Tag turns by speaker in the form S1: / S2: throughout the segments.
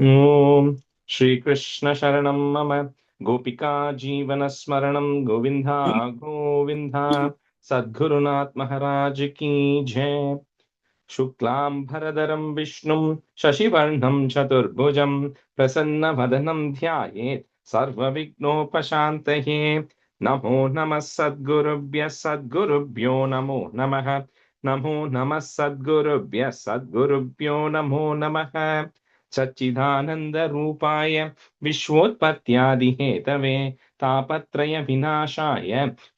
S1: ॐ श्रीकृष्ण शरणं मम गोपिका जीवनस्मरणं गोविन्दा गोविन्दा सद्गुरुनाथ महाराज की जय। शुक्लांभरधरं विष्णुं शशिवर्णं चतुर्भुजं प्रसन्नवदनं ध्यायेत् सर्वविघ्नोपशान्तये। नमो नमः सद्गुरुभ्यः सद्गुरुभ्यो नमो नमः। नमो नमः सद्गुरुभ्यः सद्गुरुभ्यो नमो नमः। सच्चिदानन्दरूपाय विश्वोत्पत्त्यादिहेतवे तापत्रयविनाशाय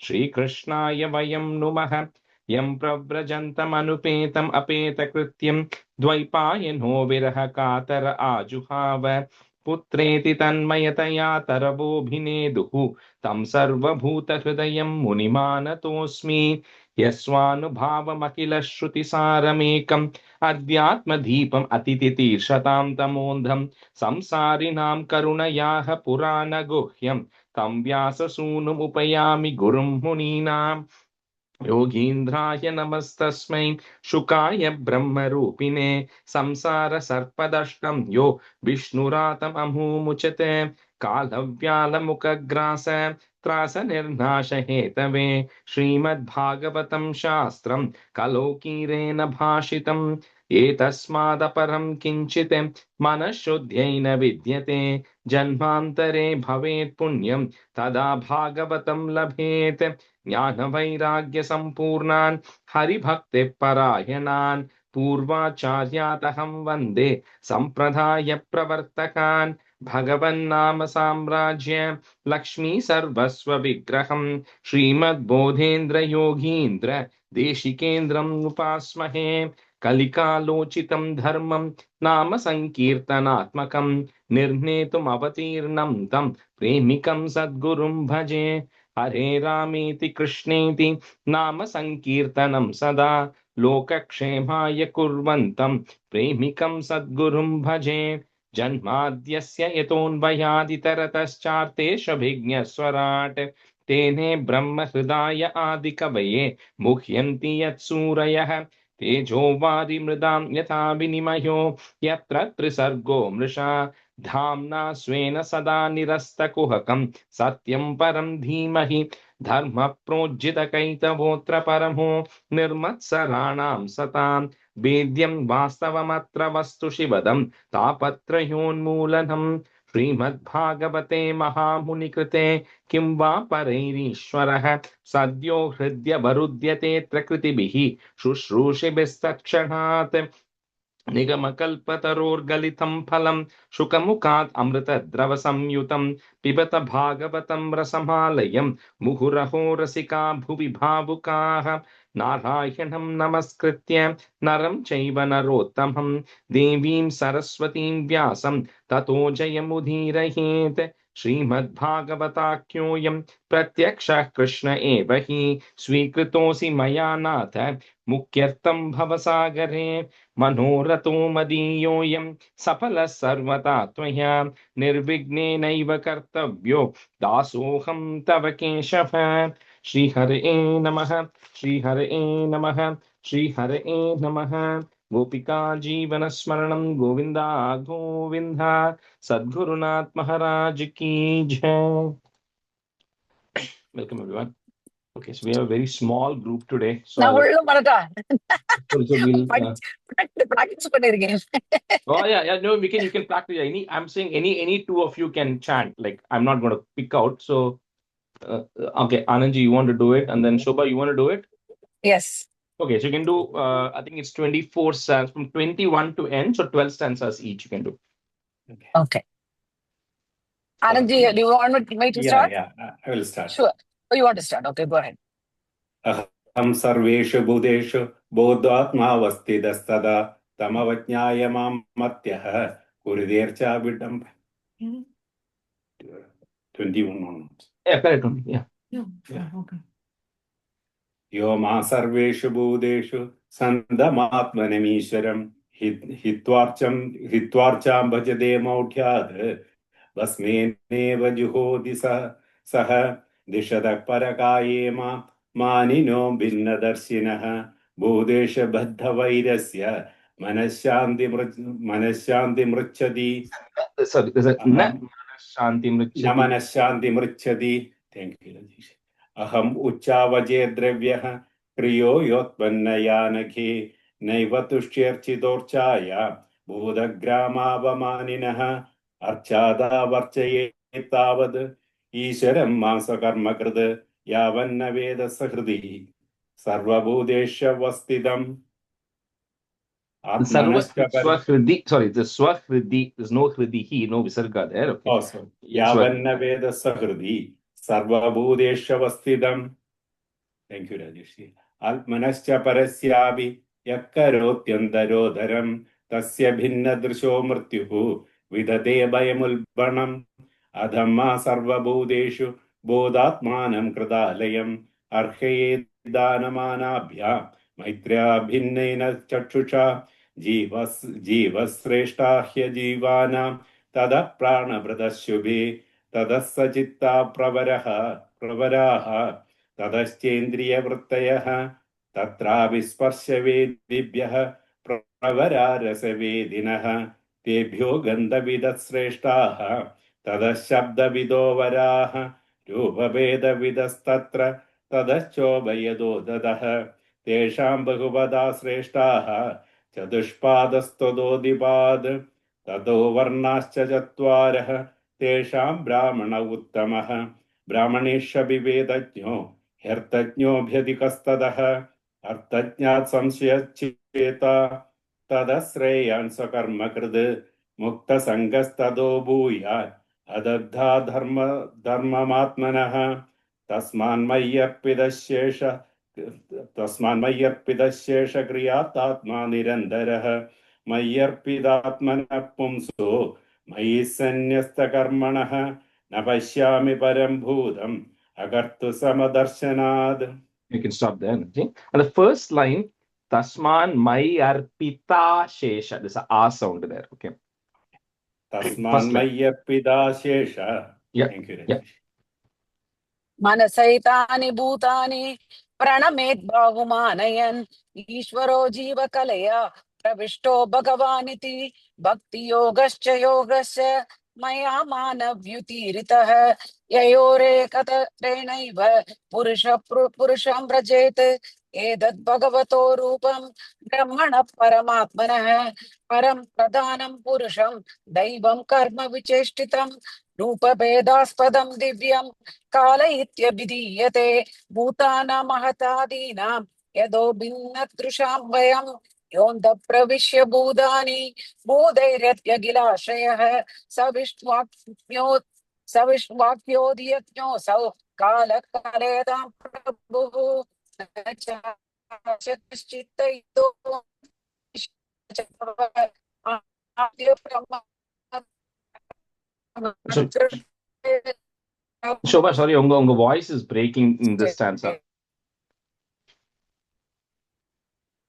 S1: श्रीकृष्णाय वयं नुमः। यं प्रव्रजन्तमनुपेतम् अपेतकृत्यं द्वैपायनो विरह कातर आजुहाव पुत्रेति तन्मयतया तरवोऽभिनेदुः तं सर्वभूतहृदयं मुनिमानतोऽस्मि। यस्वानुभावमखिल श्रुतिसारमेकम् अध्यात्मदीपम् अतितितीर्षतां तमोन्धं संसारिणां करुणयाः पुराणगुह्यं तं व्याससूनुमुपयामि गुरुं मुनीनाम्। योगीन्द्राय नमस्तस्मै शुकाय ब्रह्मरूपिणे संसार सर्पदष्टं यो विष्णुरातममुमुचते कालव्यालमुखग्रास त्रास निर्नाश हेतवे श्रीमद्भागवतं शास्त्रं कलोकीरेण भाषितम् एतस्मादपरं किञ्चित् मनःशुद्ध्यै न विद्यते जन्मान्तरे भवेत् पुण्यं तदा भागवतं लभेत् ज्ञानवैराग्यसम्पूर्णान् हरिभक्तिपरायणान् पूर्वाचार्यादहं वन्दे सम्प्रदायप्रवर्तकान् भगवन्नाम साम्राज्य लक्ष्मी सर्वस्वविग्रहं श्रीमद्बोधेन्द्रयोगीन्द्र देशिकेन्द्रम् उपास्महे। कलिकालोचितं धर्मं नाम संकीर्तनात्मकं निर्णेतुमवतीर्णं तं प्रेमिकं सद्गुरुं भजे। हरे रामेति कृष्णेति नाम संकीर्तनं सदा लोकक्षेमाय कुर्वन्तं प्रेमिकं सद्गुरुं भजे। जन्माद्यस्य यतोऽन्वयादितरतश्चार्तेष्वभिज्ञस्वराट् तेने ब्रह्महृदाय आदिकवये मुह्यन्ति यत्सूरयः तेजो वारिमृदां यथा विनिमयो यत्र त्रिसर्गो मृषा धाम्ना स्वेन सदा निरस्तकुहकं सत्यं परं धीमहि धर्मप्रोज्झितकैतवोऽत्र परमो निर्मत्सराणां सतां वेद्यं वास्तवमत्र वस्तु शिवदं तापत्रयोन्मूलनम् श्रीमद्भागवते महामुनिकृते किं वा परैरीश्वरः सद्यो हृद्यवरुध्यते प्रकृतिभिः शुश्रूषिभिस्तत्क्षणात् निगमकल्पतरोर्गलितं फलं शुकमुखात् अमृतद्रवसंयुतं पिबत भागवतं रसमालयं मुहुरहो रसिका भुवि भावुकाः नारायणं नमस्कृत्य नरं चैव नरोत्तमं देवीं सरस्वतीं व्यासं ततो जयमुदीरयेत्। श्रीमद्भागवताख्योऽयं प्रत्यक्षः कृष्ण एव हि स्वीकृतोऽसि मया नाथ मुख्यर्थं भवसागरे मनोरथो मदीयोऽयं सफलः सर्वथा त्वया निर्विघ्नेनैव कर्तव्यो दासोऽहं तव केशव। श्रीहरे नमः श्रीहरे नमः श्रीहरे नमः। गोपिका जीवन स्मरणं गोविंदा गोविंदा सद्गुरुनाथ महाराज की जय। Welcome everyone. Okay, so we have a very small group today. So
S2: practice பண்ணிருக்கேன்.
S1: Oh yeah, no, you can practice. I'm saying any two of you can chant. Like I'm not going to pick out. So okay, Anandji, you want to do it, and then Shobha, you want to do it?
S2: Yes.
S1: Okay, so you can do. I think it's 24 stanzas from 21 to end. So 12 stanzas each you can do.
S2: Okay. Anandji, do you want me to start?
S3: Yeah, I will start.
S2: Sure. Oh, you want to start? Okay, go ahead.
S3: Aham sarveshu bhuteshu bodhatmavastidastada tamavajñāya mam matyaha kuridercha vidam. 21 onwards.
S1: Yeah, correct. Yeah.
S3: Okay. Yo ma sarveshu bhuteshu sandamatmanamīśvaram hitvarcham bhajade maudhyād vasmeneva juhodi saha dishadak parakāyema मानिनो भिन्नदर्शिनः भूदेशबद्धवैरस्य मनश्शान्ति मृच्छति
S1: Sorry, there's a na shanti
S3: न
S1: mrichati.
S3: मनःशान्ति मृच्छति. Thank you, Rajesh. अहम् उच्चावजे द्रव्यः प्रियो योत्पन्नया नघे नैव तुष्यर्चितोर्चाया भूतग्रामावमानिनः अर्चादावर्चये तावद् ईश्वरं मांसकर्मकृत् यावन्न वेद सहृदि सर्वभूतेष्वस्थितम् आत्मनश्च
S1: Swahridi, sorry, the Swahridi, there's no Hridihi, no Visarga there. Okay.
S3: Oh, sorry. Yavanna Veda Sahridi Sarvabhudeshavastidam. Thank you, Rajesh. Almanascha Parasyavi Yakkarotyandarodharam Tasya Bhinna Drisho Mrityuhu Vidade Bayamulbanam Adhamma Sarvabhudeshu Bodhatmanam Kradalayam Arhaye Danamanabhya Maitreya Bhinnena Chachusha Jivasreshtaahya Jivanam तदः प्राणभृतशुभे ततः सचित्ता प्रवराः ततश्चेन्द्रियवृत्तयः तत्रापि स्पर्शवेदिभ्यः प्रवरा रसवेदिनः तेभ्यो गन्धविदः श्रेष्ठाः ततः शब्दविदो वराः रूपभेदविदस्तत्र ततश्चोभयदो ददः तेषां बहुपदा श्रेष्ठाः चतुष्पादस्तदोदिपाद् ततो वर्णाश्च चत्वारः तेषां ब्राह्मण उत्तमः ब्राह्मणेष्वपि वेदज्ञो ह्यर्थज्ञोऽभ्यधिकस्ततः अर्थज्ञात् संशयश्चेता ततः श्रेयान् स्वकर्मकृत् मुक्तसङ्गस्ततो भूयात् अदग्धा धर्ममात्मनः तस्मान्मय्यर्पितशेष क्रियातात्मा निरन्तरः मय्यर्पितात्मनः पुंसो मयि सन्न्यस्तकर्मणः न पश्यामि परं भूतम् अकर्तु समदर्शनात्.
S1: You can stop there. Okay? And the first line, Tasman Mai Arpita Shesha. There's a A sound there. Okay.
S3: Tasman Mayyarpita Shesha.
S1: Yeah.
S3: Thank you, Rajesh.
S1: Yeah.
S2: मनसैतानि भूतानि प्रणमेत् बाहुमानयन् ईश्वरो जीवकलया प्रविष्टो भगवानिति भक्तियोगश्च योगश्च मया मानव्युतीरितः ययोरेकत्रेणैव पुरुषं व्रजेत् एतद् भगवतो रूपं ब्रह्मणः परमात्मनः परं प्रधानं पुरुषं दैवं कर्म विचेष्टितं रूपभेदास्पदं दिव्यं काल इत्यभिधीयते भूतानां महतादीनां यदो भिन्नदृशां वयं योऽन्ध प्रविश्य भूतानि भूतैरत्यखिलाश्रयः सविष्वाक्योऽधियज्ञोऽसौ कालकालयतां प्रभुः न च कश्चित्तयितो
S1: Shobha, sorry, unga voice is breaking in this stanza.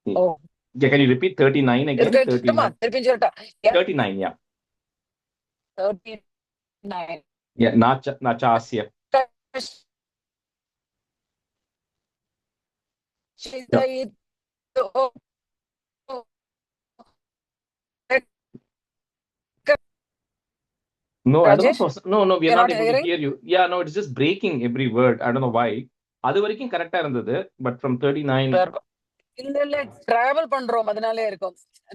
S2: Oh.
S1: Yeah, can you repeat 39 again? 39. 39, yeah.
S2: 39.
S1: Yeah, nachasya. Yeah. No, I don't know. No, we are not able to hear you. Yeah, no, it's just breaking every word. I don't know why. அது வரைக்கும் கரெக்டா இருந்தது, but from 39.
S2: இல்ல travel பண்றோம் அதனாலே இருக்கும்.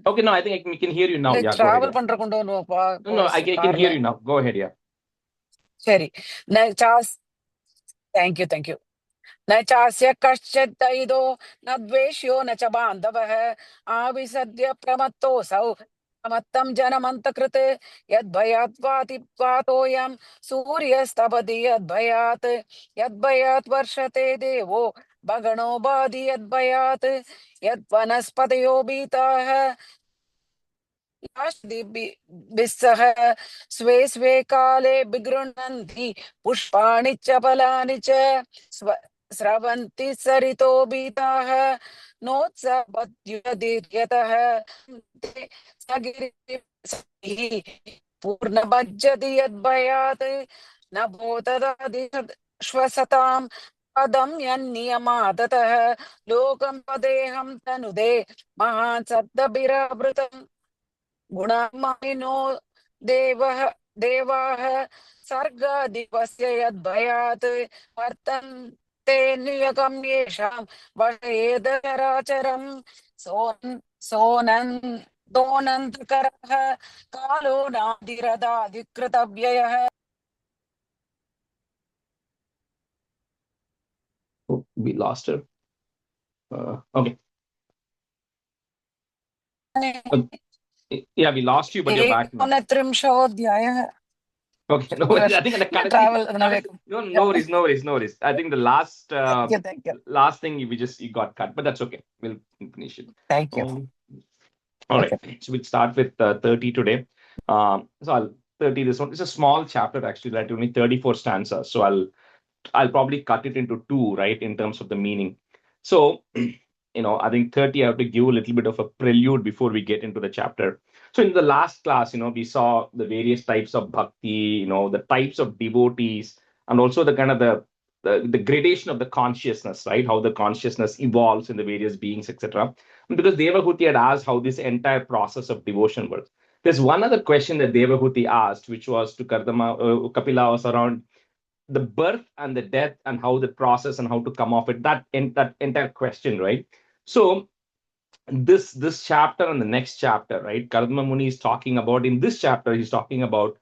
S1: Okay, no, I think we can hear you now. Yeah,
S2: travel பண்ற கொண்டு வந்துப்பா.
S1: No, I can hear you now. Go ahead, yeah.
S2: சரி. Thank you. न चास्य कश्चित् दैदो न द्वेष्यो न च बान्धवः आविसद्य प्रमत्तोऽसौ प्रमत्तं जनमन्तकृत् यद्भयात् सूर्यस्तपति यद्भयात् वर्षते देवो भगणो बाधि यद्भयात् यद्वनस्पतयो भीताः स्वे स्वे काले विगृह्णन्ति पुष्पाणि च फलानि च स्रवन्ति सरितो भीताः नोत्सवद्युदीर्यतः पूर्णभज्जति यद्भयात् न भूतदादिश्वसतां पदं यन्नियमादतः लोकं पदेहं तनुदे महान् सद्दभिरावृतम् गुणामानिनो देवाः सर्गादिपस्य यद्भयात् वर्तन्ते नियगं येषां वशयेदचराचरं सोनन्दोऽनन्तकरः कालो नादिरदाधिकृतव्ययः.
S1: Oh, we lost her. Okay. Yeah, we lost you, but you're back now.
S2: एकोनत्रिंशोऽध्यायः.
S1: Okay, no worries. I think the
S2: Travel,
S1: no worries. I think the last
S2: Thank you.
S1: last thing you got cut, but that's okay. We'll finish it.
S2: Thank you.
S1: All right. So we'll start with 30 today. So I'll 30 this one. It's a small chapter actually, right? Only 34 stanzas. So I'll probably cut it into two, right, in terms of the meaning. So, I think 30, I have to give a little bit of a prelude before we get into the chapter. So in the last class, we saw the various types of bhakti, the types of devotees, and also the kind of the gradation of the consciousness, right? How the consciousness evolves in the various beings, etc. Because Devahuti had asked how this entire process of devotion works. There's one other question that Devahuti asked, which was to Kapila, was around the birth and the death and how the process and how to come off it, that entire question, right? So this chapter and the next chapter, right, Kardama Muni is talking about, in this chapter he's talking about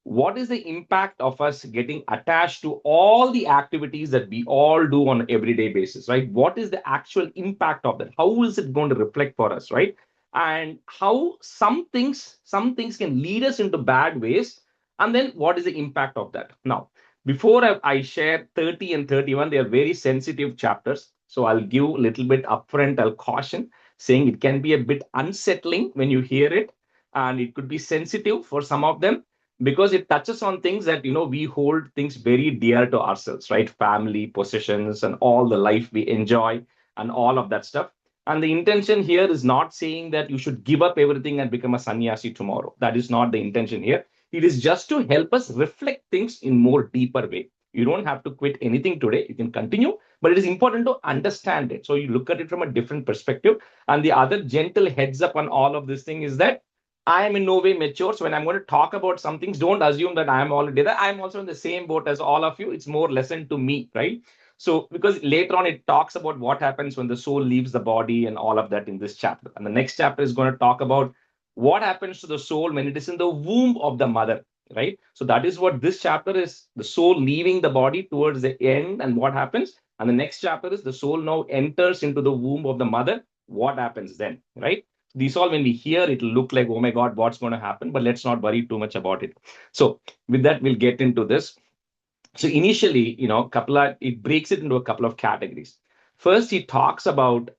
S1: what is the impact of us getting attached to all the activities that we all do on an everyday basis, right? What is the actual impact of that? How is it going to reflect for us, right? And how some things can lead us into bad ways, and then what is the impact of that? Now, before I share 30 and 31, they are very sensitive chapters, so I'll give a little bit upfront, I'll caution, saying it can be a bit unsettling when you hear it, and it could be sensitive for some of them, because it touches on things that we hold things very dear to ourselves, right? Family, possessions, and all the life we enjoy, and all of that stuff. And the intention here is not saying that you should give up everything and become a sannyasi tomorrow. That is not the intention here. It is just to help us reflect things in more deeper way. You don't have to quit anything today, you can continue, but it is important to understand it, so you look at it from a different perspective. And the other gentle heads up on all of this thing is that I am in no way mature. So when I'm going to talk about some things, don't assume that I am already there. I'm also in the same boat as all of you. It's more lesson to me, right? So because later on it talks about what happens when the soul leaves the body and all of that in this chapter. And the next chapter is going to talk about what happens to the soul when it is in the womb of the mother, right? So that is what this chapter is, the soul leaving the body towards the end and what happens. And the next chapter is the soul now enters into the womb of the mother. What happens then, right? These all, when we hear, it'll look like, oh my God, what's going to happen? But let's not worry too much about it. So with that, we'll get into this. So initially, it breaks it into a couple of categories. First, he talks about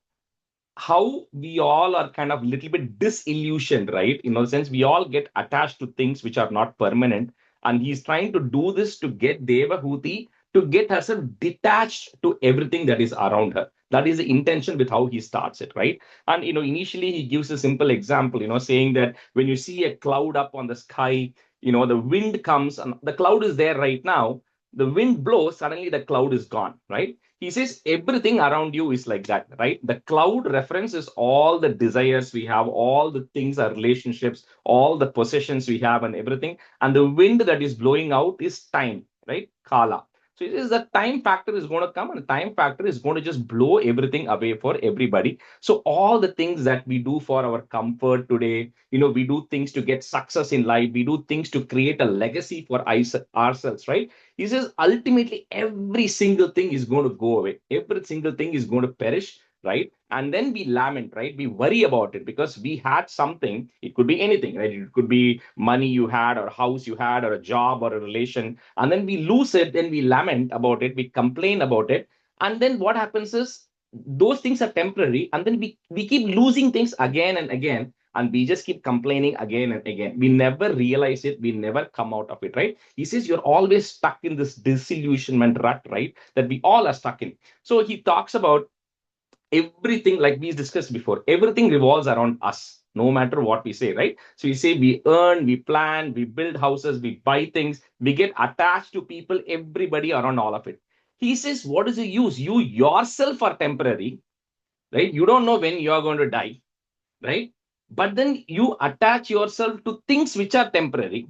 S1: how we all are kind of little bit disillusioned, right? In a sense, we all get attached to things which are not permanent. And he's trying to do this to get Devahuti to get herself detached to everything that is around her. That is the intention with how he starts it, right? And, initially he gives a simple example, saying that when you see a cloud up on the sky, the wind comes and the cloud is there right now. The wind blows, suddenly the cloud is gone, right? He says everything around you is like that, right? The cloud references all the desires we have, all the things, our relationships, all the possessions we have, and everything. And the wind that is blowing out is time, right? Kala. So it is the time factor is going to come, and the time factor is going to just blow everything away for everybody. So all the things that we do for our comfort today, we do things to get success in life, we do things to create a legacy for ourselves, right? He says ultimately every single thing is going to go away. Every single thing is going to perish, right? And then we lament, right? We worry about it because we had something. It could be anything, right? It could be money you had, or a house you had, or a job, or a relation. And then we lose it, then we lament about it, we complain about it. And then what happens is those things are temporary. And then we keep losing things again and again, and we just keep complaining again and again. We never realize it, we never come out of it, right? He says you're always stuck in this disillusionment rut, right? That we all are stuck in. So he talks about everything, like we discussed before, everything revolves around us, no matter what we say, right? So we say we earn, we plan, we build houses, we buy things, we get attached to people, everybody around all of it. He says, what is the use? You yourself are temporary, right? You don't know when you are going to die, right? but then you attach yourself to things which are temporary,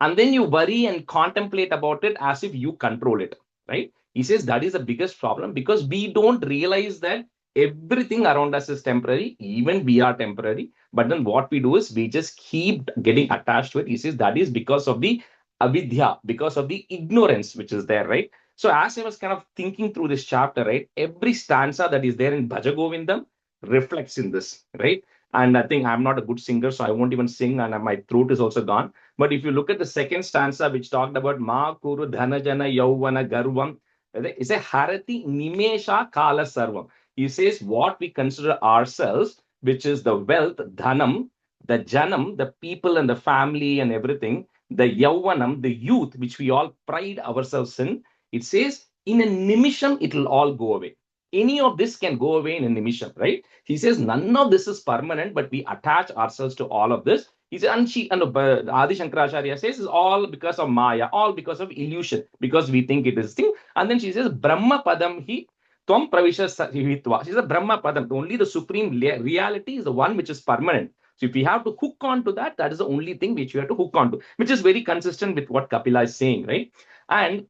S1: and then you worry and contemplate about it as if you control it, right? He says that is the biggest problem, because we don't realize that everything around us is temporary, even we are temporary. But then what we do is we just keep getting attached to it. He says that is because of the avidya, because of the ignorance which is there, right? So as I was kind of thinking through this chapter, right, every stanza that is there in Bhaja Govindam reflects in this, right? And I think I'm not a good singer, so I won't even sing, and my throat is also gone. But if you look at the second stanza, which talked about Ma Kuru Dhanajana Yauvana Garvam, it's a Harati Nimesha Kala Sarvam. He says what we consider ourselves, which is the wealth, Dhanam, the Janam, the people and the family and everything, the Yauvanam, the youth, which we all pride ourselves in. It says in a Nimisham, it will all go away. Any of this can go away in a Nimisham, right? He says none of this is permanent, but we attach ourselves to all of this. He said, and Adi Shankaracharya says, it's all because of Maya, all because of illusion, because we think it is thing. And then she says, Brahma Padam hi Tvam Pravisha Sahitva. She says, Brahma Padam, only the supreme reality is the one which is permanent. So if we have to hook on to that, that is the only thing which we have to hook on to, which is very consistent with what Kapila is saying, right? And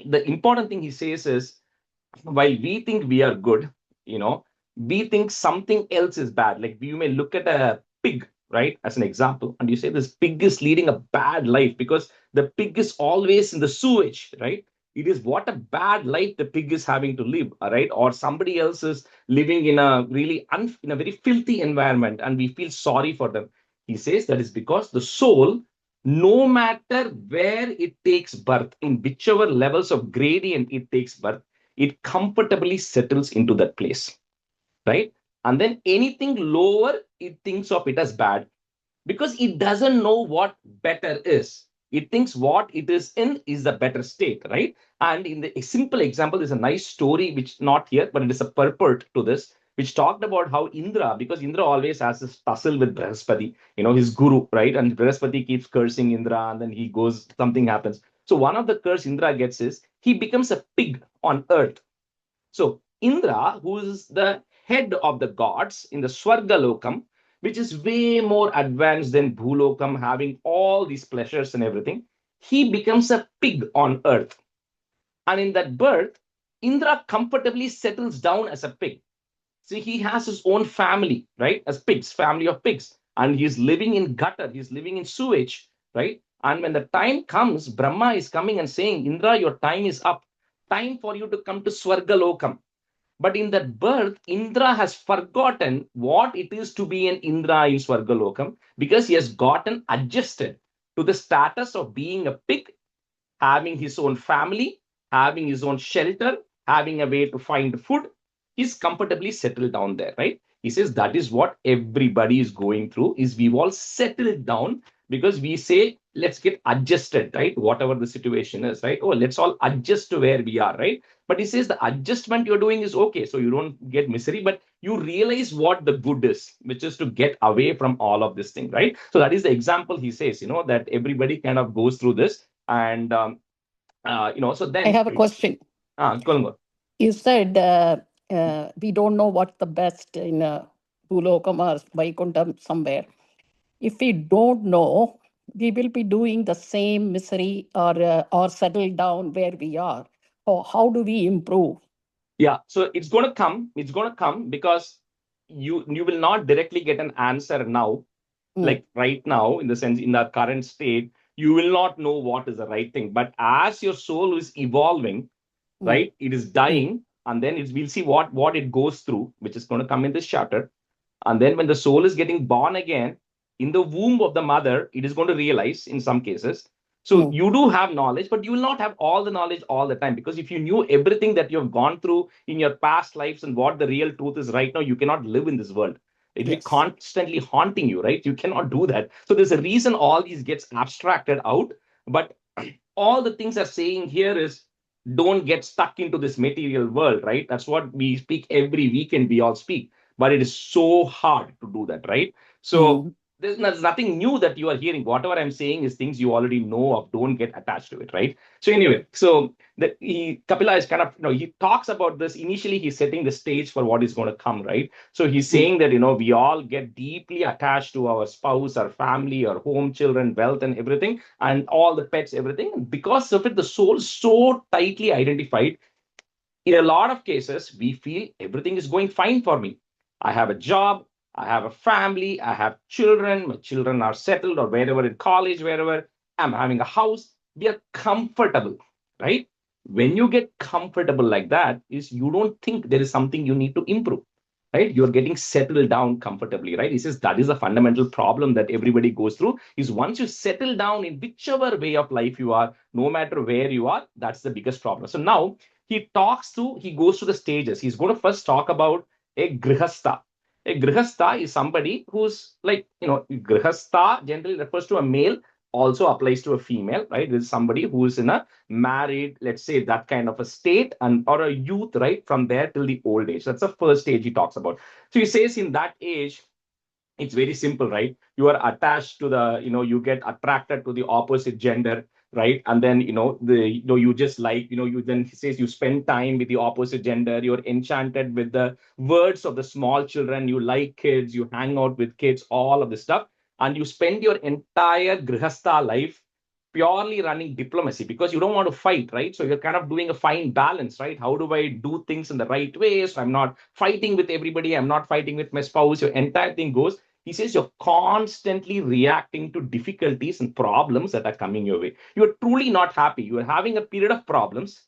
S1: the important thing he says is, while we think we are good, you know, we think something else is bad. Like you may look at a pig, right, as an example, and you say this pig is leading a bad life because the pig is always in the sewage, right? It is what a bad life the pig is having to live, all right? Or somebody else is living in a really in a very filthy environment, and we feel sorry for them. He says that is because the soul, no matter where it takes birth, in whichever levels of gradient it takes birth, it comfortably settles into that place, right? And then anything lower, it thinks of it as bad because it doesn't know what better is. It thinks what it is in is the better state, right? And in the a simple example, there's a nice story, which not here, but it is a purport to this, which talked about how Indra, because Indra always has this tussle with Brihaspati, his guru, right? And Brihaspati keeps cursing Indra, and then he goes, something happens. So one of the curse Indra gets is he becomes a pig on earth. So Indra, who is the head of the gods in the Swarga Lokam, which is way more advanced than Bhulokam, having all these pleasures and everything, he becomes a pig on earth. And in that birth, Indra comfortably settles down as a pig. See, he has his own family, right? As pigs, family of pigs. And he's living in gutter, he's living in sewage, right? And when the time comes, Brahma is coming and saying, Indra, your time is up. Time for you to come to Swarga Lokam. But in that birth, Indra has forgotten what it is to be an Indra in Swargalokam because he has gotten adjusted to the status of being a pig, having his own family, having his own shelter, having a way to find food. He's comfortably settled down there, right? He says that is what everybody is going through, is we've all settled down because we say, let's get adjusted, right? Whatever the situation is, right? Oh, let's all adjust to where we are, right? But he says the adjustment you're doing is okay. So you don't get misery, but you realize what the good is, which is to get away from all of this thing, right? So that is the example he says, that everybody kind of goes through this. And so
S4: I
S1: then
S4: have a question.
S1: go on.
S4: You said we don't know what's the best in Bhulokam or Vaikuntham somewhere. If we don't know, we will be doing the same misery or settle down where we are. Or how do we improve?
S1: Yeah, so it's going to come. It's going to come because you will not directly get an answer now, like right now, in the sense in the current state, you will not know what is the right thing. But as your soul is evolving, right, it is dying, and then we'll see what it goes through, which is going to come in this chapter. And then when the soul is getting born again in the womb of the mother, it is going to realize in some cases. So you do have knowledge, but you will not have all the knowledge all the time, because if you knew everything that you have gone through in your past lives and what the real truth is right now, you cannot live in this world. It will be constantly haunting you, right? You cannot do that. So there's a reason all these gets abstracted out. But all the things are saying here is don't get stuck into this material world, right? That's what we speak every weekend. We all speak, but it is so hard to do that, right? So There's nothing new that you are hearing. Whatever I'm saying is things you already know of. Don't get attached to it, right? So anyway, so Kapila is kind of, he talks about this. Initially, he's setting the stage for what is going to come, right? So he's saying that, we all get deeply attached to our spouse, our family, our home, children, wealth, and everything, and all the pets, everything. And because of it, the soul is so tightly identified. In a lot of cases, we feel everything is going fine for me. I have a job, I have a family, I have children, my children are settled or wherever in college, wherever I'm having a house. We are comfortable, right? When you get comfortable like that, is you don't think there is something you need to improve, right? You're getting settled down comfortably, right? He says that is a fundamental problem that everybody goes through. Is once you settle down in whichever way of life you are, no matter where you are, that's the biggest problem. So now he goes to the stages. He's going to first talk about a grihastha. A grihastha is somebody who's like, grihastha generally refers to a male, also applies to a female, right? This is somebody who is in a married, let's say, that kind of a state, and or a youth, right, from there till the old age. That's the first stage he talks about. So he says in that age, it's very simple, right? You are attached to you get attracted to the opposite gender, right? And then, you just like, you then he says you spend time with the opposite gender, you're enchanted with the words of the small children, you like kids, you hang out with kids, all of this stuff. And you spend your entire grihastha life purely running diplomacy because you don't want to fight, right? So you're kind of doing a fine balance, right? How do I do things in the right way? So I'm not fighting with everybody. I'm not fighting with my spouse. Your entire thing goes. He says you're constantly reacting to difficulties and problems that are coming your way. You're truly not happy. You're having a period of problems.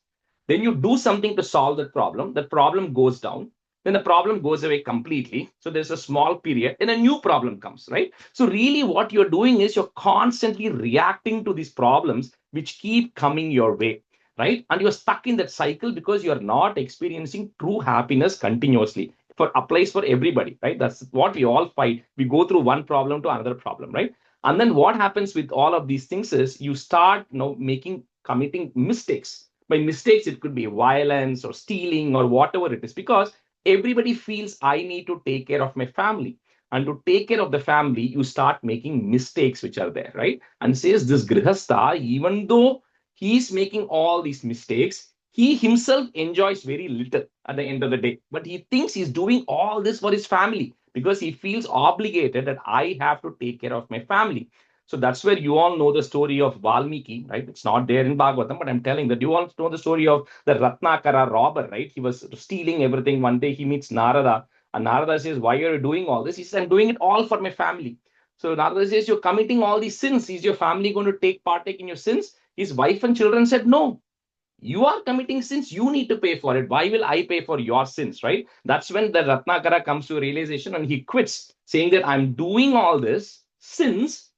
S1: Then you do something to solve that problem. That problem goes down. Then the problem goes away completely. So there's a small period, then a new problem comes, right? So really what you're doing is you're constantly reacting to these problems which keep coming your way, right? And you're stuck in that cycle because you're not experiencing true happiness continuously. Applies for everybody, right? That's what we all fight. We go through one problem to another problem, right? And then what happens with all of these things is you start, committing mistakes. By mistakes, it could be violence or stealing or whatever it is, because everybody feels I need to take care of my family. And to take care of the family, you start making mistakes which are there, right? And says this grihastha, even though he's making all these mistakes, he himself enjoys very little at the end of the day. But he thinks he's doing all this for his family because he feels obligated that I have to take care of my family. So that's where you all know the story of Valmiki, right? It's not there in Bhagavatam, but I'm telling that you all know the story of the Ratnakara robber, right? He was stealing everything. One day he meets Narada, and Narada says, why are you doing all this? He says, I'm doing it all for my family. So Narada says, you're committing all these sins. Is your family going to partake in your sins? His wife and children said, no. You are committing sins, you need to pay for it. Why will I pay for your sins, right? That's when the Ratnakara comes to a realization and he quits, saying that I'm doing all this sins.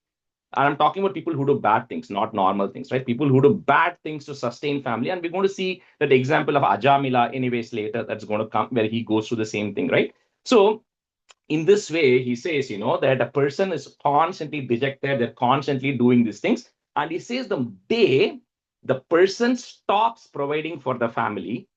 S1: And I'm talking about people who do bad things, not normal things, right? People who do bad things to sustain family. And we're going to see that example of Ajamila anyways later, that's going to come where he goes through the same thing, right? So in this way, he says, that a person is constantly dejected, they're constantly doing these things. And he says the day the person stops providing for the family,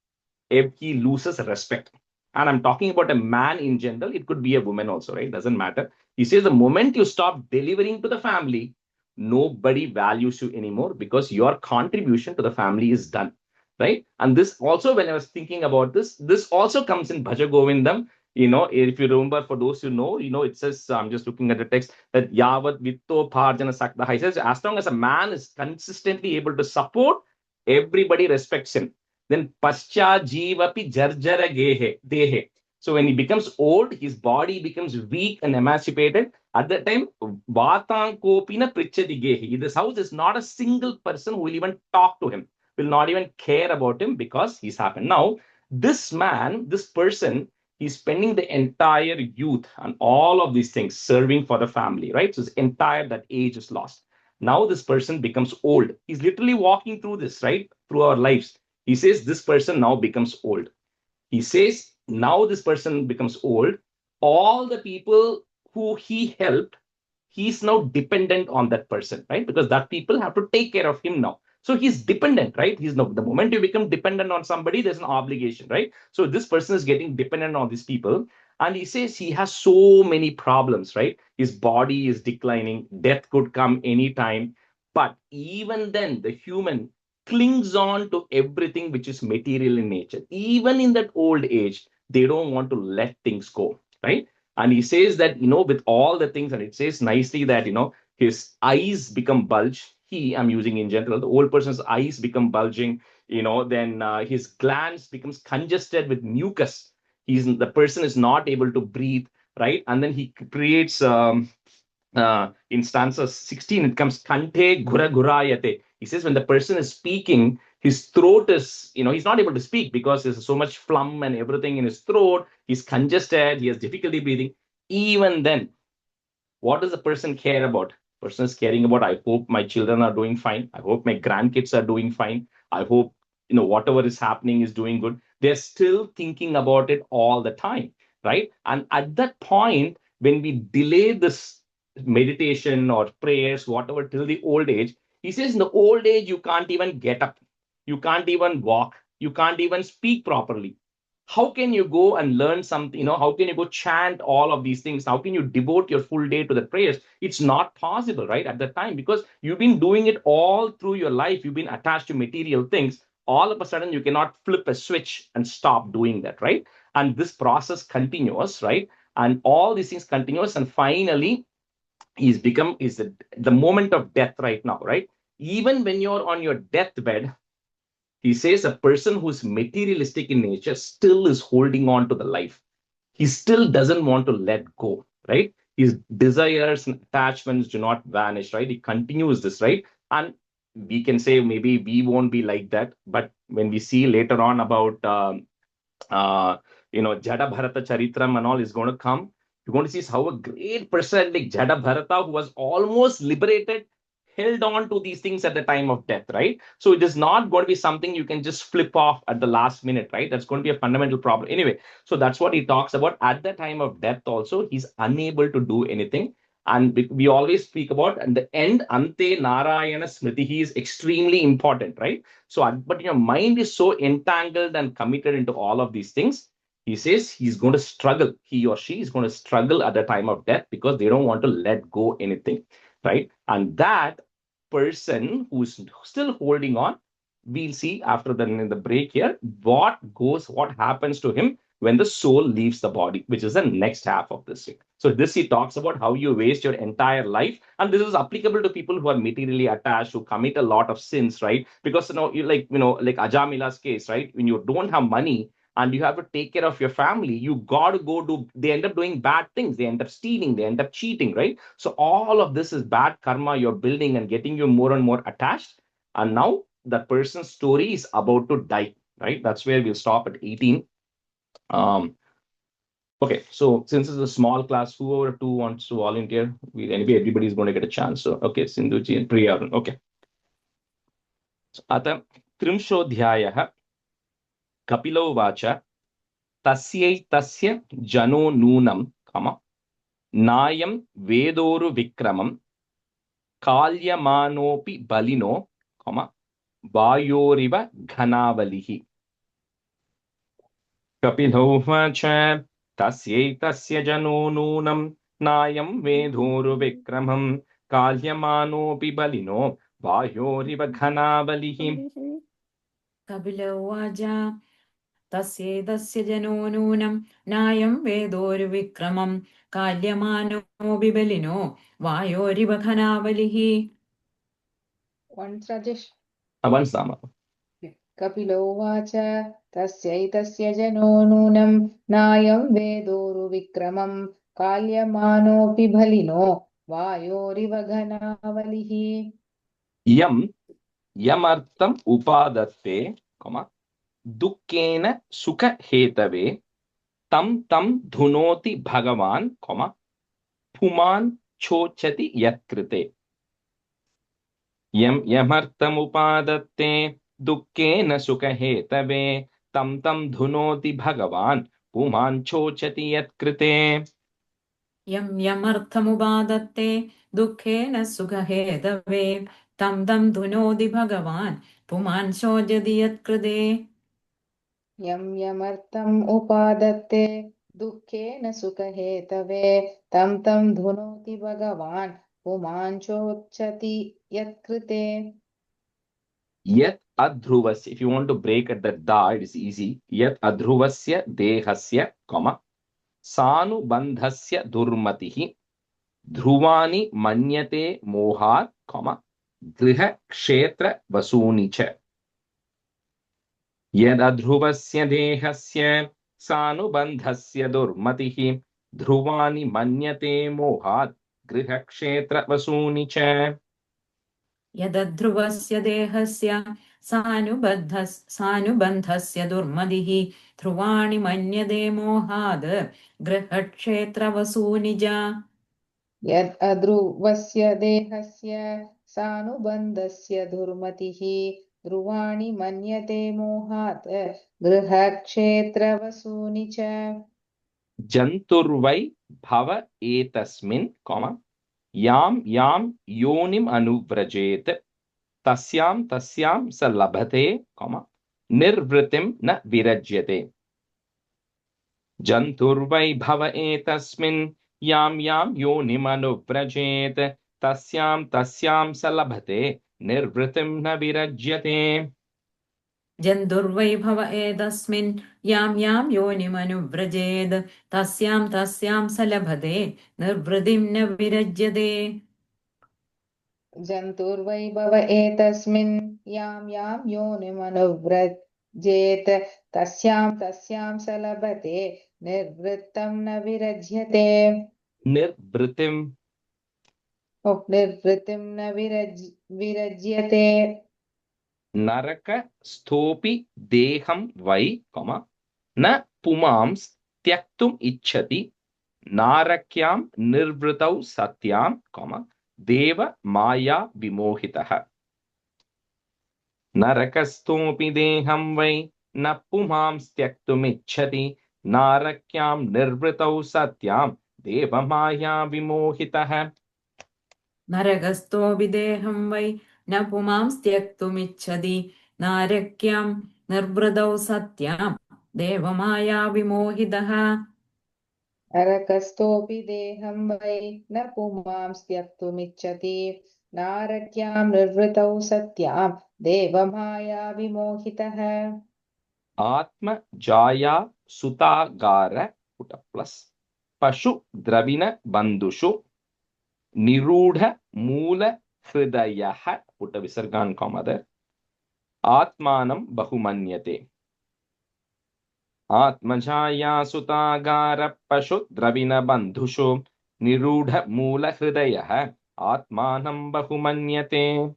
S1: if he loses respect. And I'm talking about a man in general, it could be a woman also, right? Doesn't matter. He says the moment you stop delivering to the family, nobody values you anymore because your contribution to the family is done, right? And this also, when I was thinking about this also comes in Bhaja Govindam. If you remember, for those who know, it says, I'm just looking at the text, that Yavat Vitto Bharjana Sakta. He says, as long as a man is consistently able to support, everybody respects him. Then Pascha Jivapi Jarjara Dehe. So when he becomes old, his body becomes weak and emancipated. At that time, Vatang Kopina Prichadi Gehe. In this house, there's not a single person who will even talk to him, will not even care about him because he's happened. Now, this man, this person, he's spending the entire youth and all of these things serving for the family, right? So his entire that age is lost. Now this person becomes old. He's literally walking through this, right? Through our lives. He says this person now becomes old. He says now this person becomes old. All the people who he helped, he's now dependent on that person, right? Because that people have to take care of him now. So he's dependent, right? He's no, the moment you become dependent on somebody, there's an obligation, right? So this person is getting dependent on these people. And he says he has so many problems, right? His body is declining, death could come anytime. But even then, the human clings on to everything which is material in nature. Even in that old age, they don't want to let things go, right? And he says that, with all the things, and it says nicely that, his eyes become bulge. I'm using in general, the old person's eyes become bulging, then his glands becomes congested with mucus. The person is not able to breathe, right? And then he creates in stanza 16, it comes kante gura gurayate. He says when the person is speaking, his throat is, he's not able to speak because there's so much phlegm and everything in his throat. He's congested, he has difficulty breathing. Even then, what does the person care about? Person is caring about, I hope my children are doing fine. I hope my grandkids are doing fine. I hope, whatever is happening is doing good. They're still thinking about it all the time, right? And at that point, when we delay this meditation or prayers, whatever, till the old age, he says in the old age, you can't even get up. You can't even walk. You can't even speak properly. How can you go and learn something? How can you go chant all of these things? How can you devote your full day to the prayers? It's not possible, right, at that time, because you've been doing it all through your life. You've been attached to material things. All of a sudden, you cannot flip a switch and stop doing that, right? And this process continues, right? And all these things continuous, and finally, is the moment of death right now, right? Even when you're on your deathbed, he says a person who's materialistic in nature still is holding on to the life. He still doesn't want to let go, right? His desires and attachments do not vanish, right? He continues this, right? And we can say maybe we won't be like that, but when we see later on about uh, Jada Bharata Charitram and all is going to come. You're going to see how a great person like Jada Bharata, who was almost liberated, held on to these things at the time of death, right? So it is not going to be something you can just flip off at the last minute, right? That's going to be a fundamental problem. Anyway, so that's what he talks about. At the time of death, also, he's unable to do anything. And we always speak about, and the end, Ante Narayana Smriti, he is extremely important, right? So, but your mind is so entangled and committed into all of these things. He says he's going to struggle. He or she is going to struggle at the time of death because they don't want to let go anything, right? And that person who's still holding on, we'll see after in the break here, what happens to him when the soul leaves the body, which is the next half of this thing. So this he talks about how you waste your entire life, and this is applicable to people who are materially attached, who commit a lot of sins, right? Because like Ajamila's case, right? When you don't have money and you have to take care of your family, you got to go do. They end up doing bad things. They end up stealing. They end up cheating, right? So all of this is bad karma you're building and getting you more and more attached. And now that person's story is about to die, right? That's where we'll stop at 18. Okay, so since it's a small class, whoever two wants to volunteer, anyway, everybody's going to get a chance. So, okay, Sindhuji and Priya. Okay. So, अतः त्रिंशोऽध्यायः कपिलो वाच तस्यैतस्य जनो नूनं नायं वेदोरुविक्रमं काल्यमानोऽपि बलिनो वायोरिव घनावलिः. कपिलो वाच तस्यैतस्य जनो नूनं नायं वेदोरुविक्रमं काल्यमानोऽपि बलिनो वायोरिव घनावलिः.
S5: कपिल उवाच तस्यैतस्य जनो नूनं नायं वेदोर्विक्रमं काल्यमानो बिबलिनो वायोरिव घनावलिः.
S6: Once Rajesh.
S1: Avansama.
S6: कपिलोवाच तस्यैतस्य जनो नूनं नायं वेदोरुविक्रमं काल्यमानोऽपि बलिनो वायोरिव घनावलिः.
S1: यमर्थम् उपादत्ते दुःखेन सुखहेतवे तं धुनोति भगवान् पुमान् चोचति यत्कृते. यमर्थमुपादत्ते दुःखेन सुखहेतवे तं धुनोति भगवान् पुमान् चोचति यत्कृते.
S5: यमर्थमुपादत्ते दुःखेन सुखहेतवे तं धुनोति भगवान् पुमान् शोचति यत्कृते.
S6: यमर्थम् उपादत्ते दुःखेन सुखहेतवे तं तं धुनोति भगवान् पुमांचोच्चति यत्कृते.
S1: Yat adhruvasya. If you want to break at the da, it is easy. Yat adhruvasya dehasya, comma, sanubandhasya durmatihi, dhruvani manyate mohat, comma, griha kshetra vasuni cha. Yad adhruvasya dehasya sanubandhasya durmatihi, dhruvani manyate mohat, griha kshetra vasuni cha.
S5: यदध्रुवस्य देहस्य सानुबन्धस्य दुर्मदिः ध्रुवाणि मन्यते मोहाद् गृहक्षेत्रवसूनिज.
S6: यद् अध्रुवस्य देहस्य सानुबन्धस्य दुर्मतिः ध्रुवाणि मन्यते मोहात् गृहक्षेत्रवसूनि च.
S1: जन्तुर्वै भव एतस्मिन्, comma, यां यां योनिम् अनुव्रजेत तस्यां तस्यां स लभते, कॉमा, निर्वृतिं न विरज्यते. जन्तुर्वै भव एतस्मिन् यां यां योनिम् अनुव्रजेत तस्यां तस्यां स लभते निर्वृतिं न विरज्यते.
S5: जन्तुर्वै भव एतस्मिन् यां यां योनिमनुव्रजेद् तस्यां तस्यां स लभते निर्वृतिं न विरज्यते.
S6: जन्तुर्वै भव एतस्मिन् यां यां योनिमनुव्रजेत तस्यां तस्यां स लभते निर्वृत्तं न विरज्यते.
S1: निर्वृतिं
S6: निर्वृतिं न विरज्यते.
S1: नरक स्थोपि देहं वै, कॉमा, न पुमांस् त्यक्तुम् इच्छति नारक्यां निर्वृतौ सत्यां, कॉमा, देव माया विमोहितः. नरकस्थोऽपि देहं वै न पुमांस् त्यक्तुमिच्छति नारक्यां निर्वृतौ सत्यां देवमाया विमोहितः.
S5: नरकस्थोऽपि देहं वै न पुमांस् त्यक्तुमिच्छति नारक्यां निर्वृतौ सत्यां देवमाया विमोहितः.
S6: नरकस्थोऽपि देहं वै न पुमांस् त्यक्तुमिच्छति नारक्यां निर्वृतौ सत्यां देवमाया विमोहितः.
S1: आत्मजाया सुतागार पुट प्लस पशु द्रविण बंधुषु निरूढ़ मूल हृदयः पुट विसर्गान् कॉमा आत्मानं बहुमन्यते. आत्मजाया सुतागार पशु द्रविण बंधुषु निरूढ़ मूल हृदयः आत्मानं बहुमन्यते.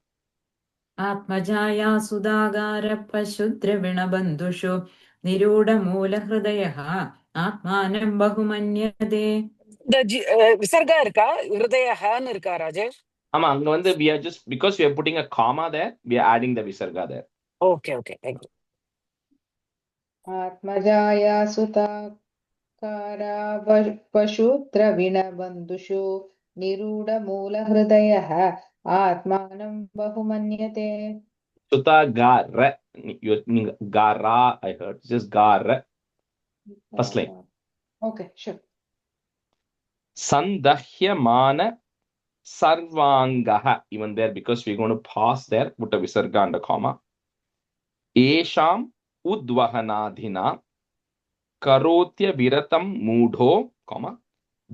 S5: आत्मजाया सुधागार पशुद्रविणबन्धुषु निरूढमूलहृदयः आत्मानं बहुमन्यते.
S2: இந்த விசர்கா இருக்கா ஹிருதயஹன்னு இருக்கா ராஜேஷ்?
S1: ஆமா, அங்க வந்து we are just because we are putting a comma there, we are adding the visarga there.
S2: Okay okay, thank you.
S6: आत्मजाया सुताकारा पशुद्रविणबन्धुषु निरूढमूलहृदयः आत्मानं बहुमन्यते.
S1: Sutagara, gara, I heard, just gara. First line.
S6: Okay, sure.
S1: Sandahyamana sarvangaha, even there because we're going to pause there, put a visarga and a comma. Esham udvahanadhina karotya viratam moodho, comma,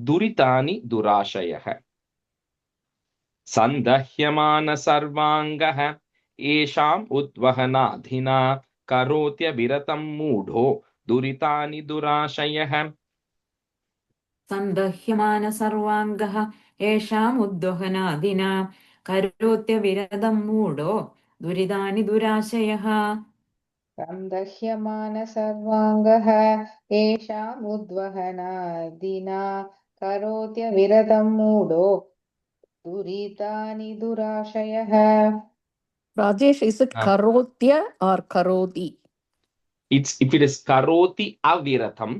S1: duritani durashayah. Sandahyamana sarvangaha esham udvahanadhina karotya viratam moodho duritani durashayah.
S5: सन्दह्यमान सर्वाङ्गः येषामुद्वहनादिना करोत्यविरदं मूढो दुरितानि दुराशयः.
S6: सन्दह्यमान सर्वाङ्गः येषामुद्वहनादिना करोत्यविरतं मूढो दुरितानि दुराशयः.
S4: Rajesh, is it karotya or karoti?
S1: It's if it is karoti aviratam.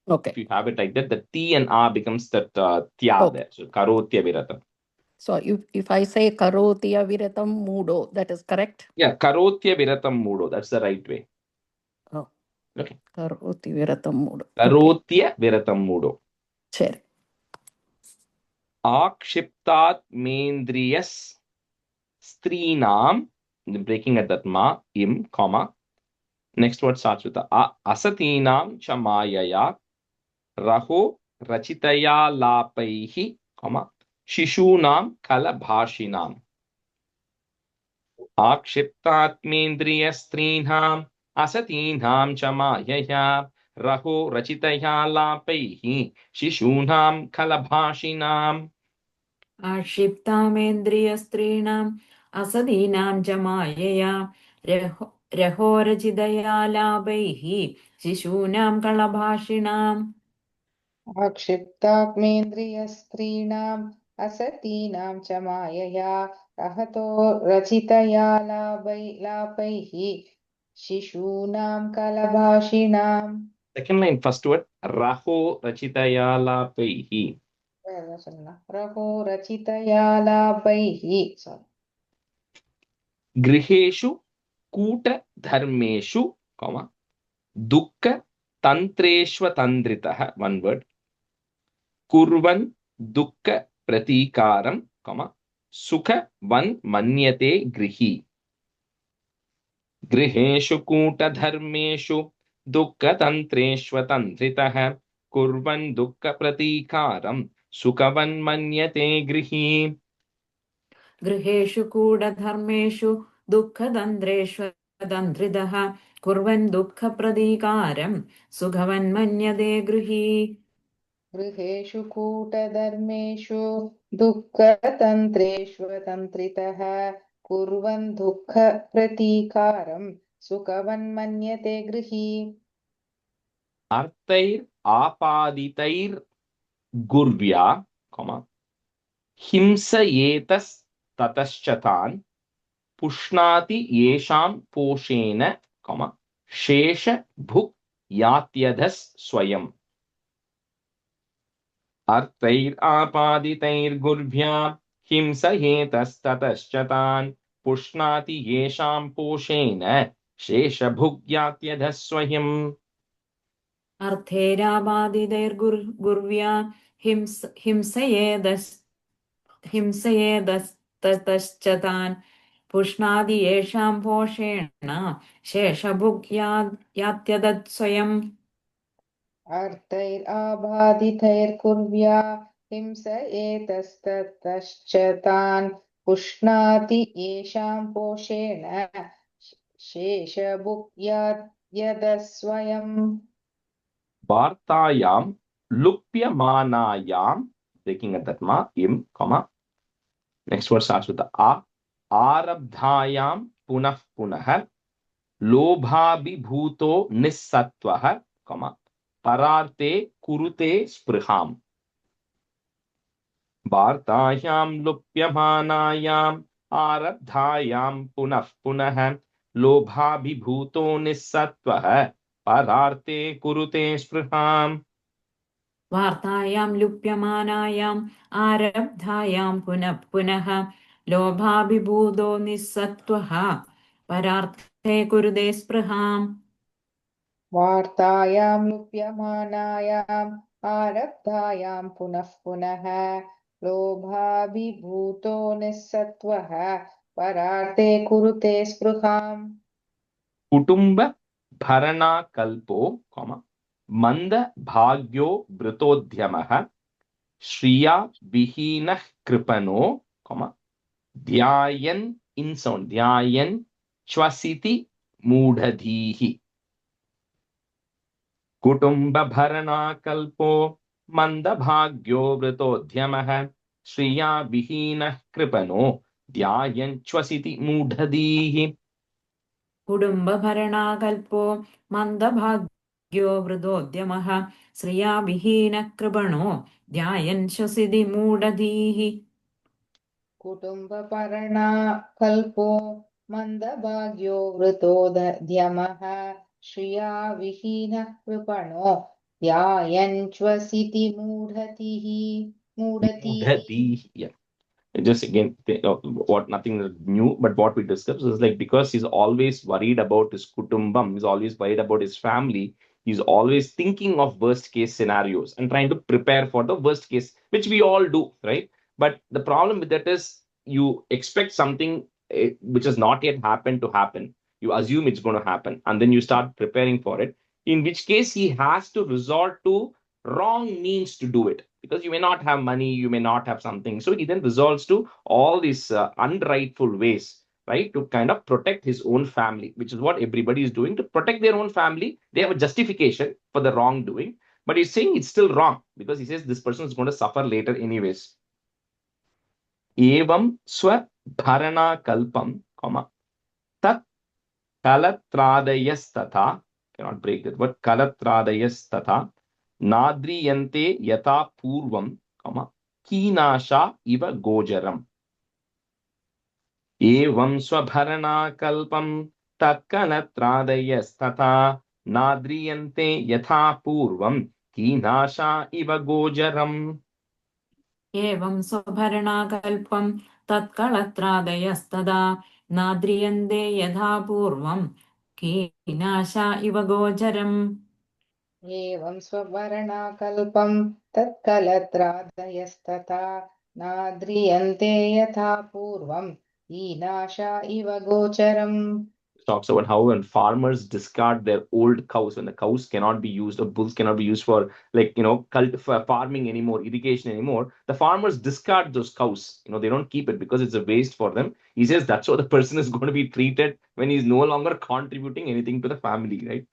S4: Okay.
S1: If you have it like that, the T and A becomes that tya there. So karoti aviratam.
S4: So if I say karoti aviratam mudo, that is correct?
S1: Yeah, karoti aviratam moodo. That's the right way.
S4: Oh,
S1: Okay.
S4: Karoti viratam moodu.
S1: Karotya viratam moodu.
S4: Sure.
S1: Akshiptat mendriyas strinam, breaking at that ma, im, comma. Next word starts with a asatinam chamayaya raho rachitaya lapaihi, comma, shishunam kalabhashinam. Akshiptatmendriyastrinam asatinam chamayaya raho rachitaya lapaihi shishunam kalabhashinam.
S5: आक्षिप्तामेन्द्रियस्त्रीणाम् असदीनां च मायया रहोरचिदया लाभैः शिशूनां कलभाषिणाम्
S6: आक्षिप्तात्मेन्द्रियस्त्रीणाम् असतीनां च मायया रहतो रचितया लापैः शिशूनां कलभाषिणाम्.
S1: Second line, first word, raho rachitaya lapaihi.
S6: रहो रचितया लापैः.
S1: Griheshu kuta dharmeshu, comma, dukkha tantreshvatandritah, one word, kurvan dukkha pratikaram, comma, sukha van manyate grihi. Griheshu kuta dharmeshu dukkha tantreshvatandritah kurvan dukkha pratikaram sukhavan manyate grihi.
S5: गृहेषु कूढधर्मेषु दुःखदन्ध्रेष्वदन्ध्रिदः कुर्वन् दुःखप्रतीकारम् सुखवन्मन्यते गृही
S6: गृहेषु कूटधर्मेषु दुःखतन्त्रेष्वतन्त्रितः कुर्वन् दुःखप्रतीकारम् सुखवन्मन्यते गृही.
S1: Arthair apaditain gurvya, comma, himsayetas tataschatan pushnati yesham poshena, comma, shesha bhuk yatyadhas swayam. Arthair apaditain gurvya himsayetas tataschatan pushnati yesham poshena shesha bhuk yatyadhas swayam.
S5: अर्थेराबाधितैर्गुर्व्या हिंसयेदस्ततश्च तान् पुष्णादि येषां पोषेण शेषभुग्यात्यदत्स्वयम्
S6: अर्थैराबाधितैर्कुर्व्या हिंसयेतस्ततश्च तान् पुष्णाति येषां पोषेण शेषभुक्याद्यदस्वयम्.
S1: Vartayam lupyamanayam, breaking at that ma, im, comma. Next word starts with the a. Arabdhayam punah punah lobhabhibhuto nissattvah, comma, pararte kurute spriham. Vartayam lupyamanayam arabdhayam punah punah lobhabhibhuto nissattvah pararte kurute spriham.
S5: वार्तायां लुप्यमानायाम् आरब्धायां पुनः पुनः लोभाभिभूतो निस्सत्त्वः परार्थे कुरुते स्पृहाम्
S6: वार्तायां लुप्यमानायाम् आरब्धायां पुनः पुनः लोभाभिभूतो निस्सत्त्वः परार्थे कुरुते स्पृहाम्.
S1: कुटुंब भरणा कल्पो, मंद भाग्यो वृतोद्यमः श्रिया विहीनः कृपनो, ध्यायन् इन साउंड ध्यायन् श्वसिति मूढ़धीः. कुटुंब भरणा कल्पो मंद भाग्यो वृतोद्यमः श्रिया विहीनः कृपनो ध्यायन् श्वसिति मूढ़धीः.
S5: कुटुम्बभरणाकल्पो मन्दभाग्यो वृदोद्यमः श्रिया विहीनः कृपणो ध्यायन् श्वसिति मूढधीः
S6: कुटुम्बपर्णाकल्पो मन्दभाग्यो वृतोद्यमः श्रिया विहीनः कृपणो ध्यायन् श्वसिति मूढधीः.
S1: मूढ़धीः. Just again, what nothing new, but what we discussed is like because he's always worried about his kutumbam, he's always worried about his family, he's always thinking of worst case scenarios and trying to prepare for the worst case, which we all do, right? But the problem with that is you expect something which has not yet happened to happen. You assume it's going to happen, and then you start preparing for it. In which case, he has to resort to wrong means to do it because you may not have money, you may not have something. So he then resorts to all these unrightful ways, right, to kind of protect his own family, which is what everybody is doing to protect their own family. They have a justification for the wrongdoing, but he's saying it's still wrong because he says this person is going to suffer later, anyways. Evam swa dharana kalpam, comma, tat kalatradayastata, cannot break that word, kalatradayastata, nadriyante yata purvam, comma, कीनाशा इव गोचरम् एवं स्वभरणाकल्पं तत्कलत्रादयस्तथा नाद्रियन्ते यथा पूर्वं कीनाशा इव गोचरम्
S5: एवं स्वभरणाकल्पं तत्कळत्रादयस्तदा नाद्रियन्ते यथा पूर्वं कीनाशा इव गोचरम्
S6: एवं स्ववर्णाकल्पं तत्कलत्रादयस्तथा नाद्रियन्ते यथा पूर्वं हीनाशा इव गोचरम्.
S1: Talks about how when farmers discard their old cows, when the cows cannot be used or bulls cannot be used for for farming anymore, irrigation anymore, the farmers discard those cows. They don't keep it because it's a waste for them. He says that's how the person is going to be treated when he's no longer contributing anything to the family, right?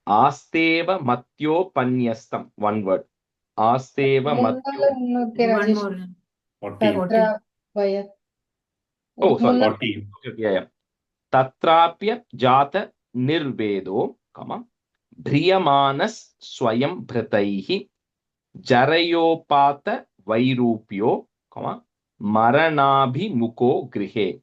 S1: Asteva matyopanyastam. One word. Asteva matyo.
S5: One more.
S3: 40.
S1: Oh, sorry.
S3: 40.
S1: Yeah. Tatrapya jata nirvedo, comma, Bhriyamanas swayam bhrataihi, Jarayopata vairupyo, comma, Maranabhimuko grihe.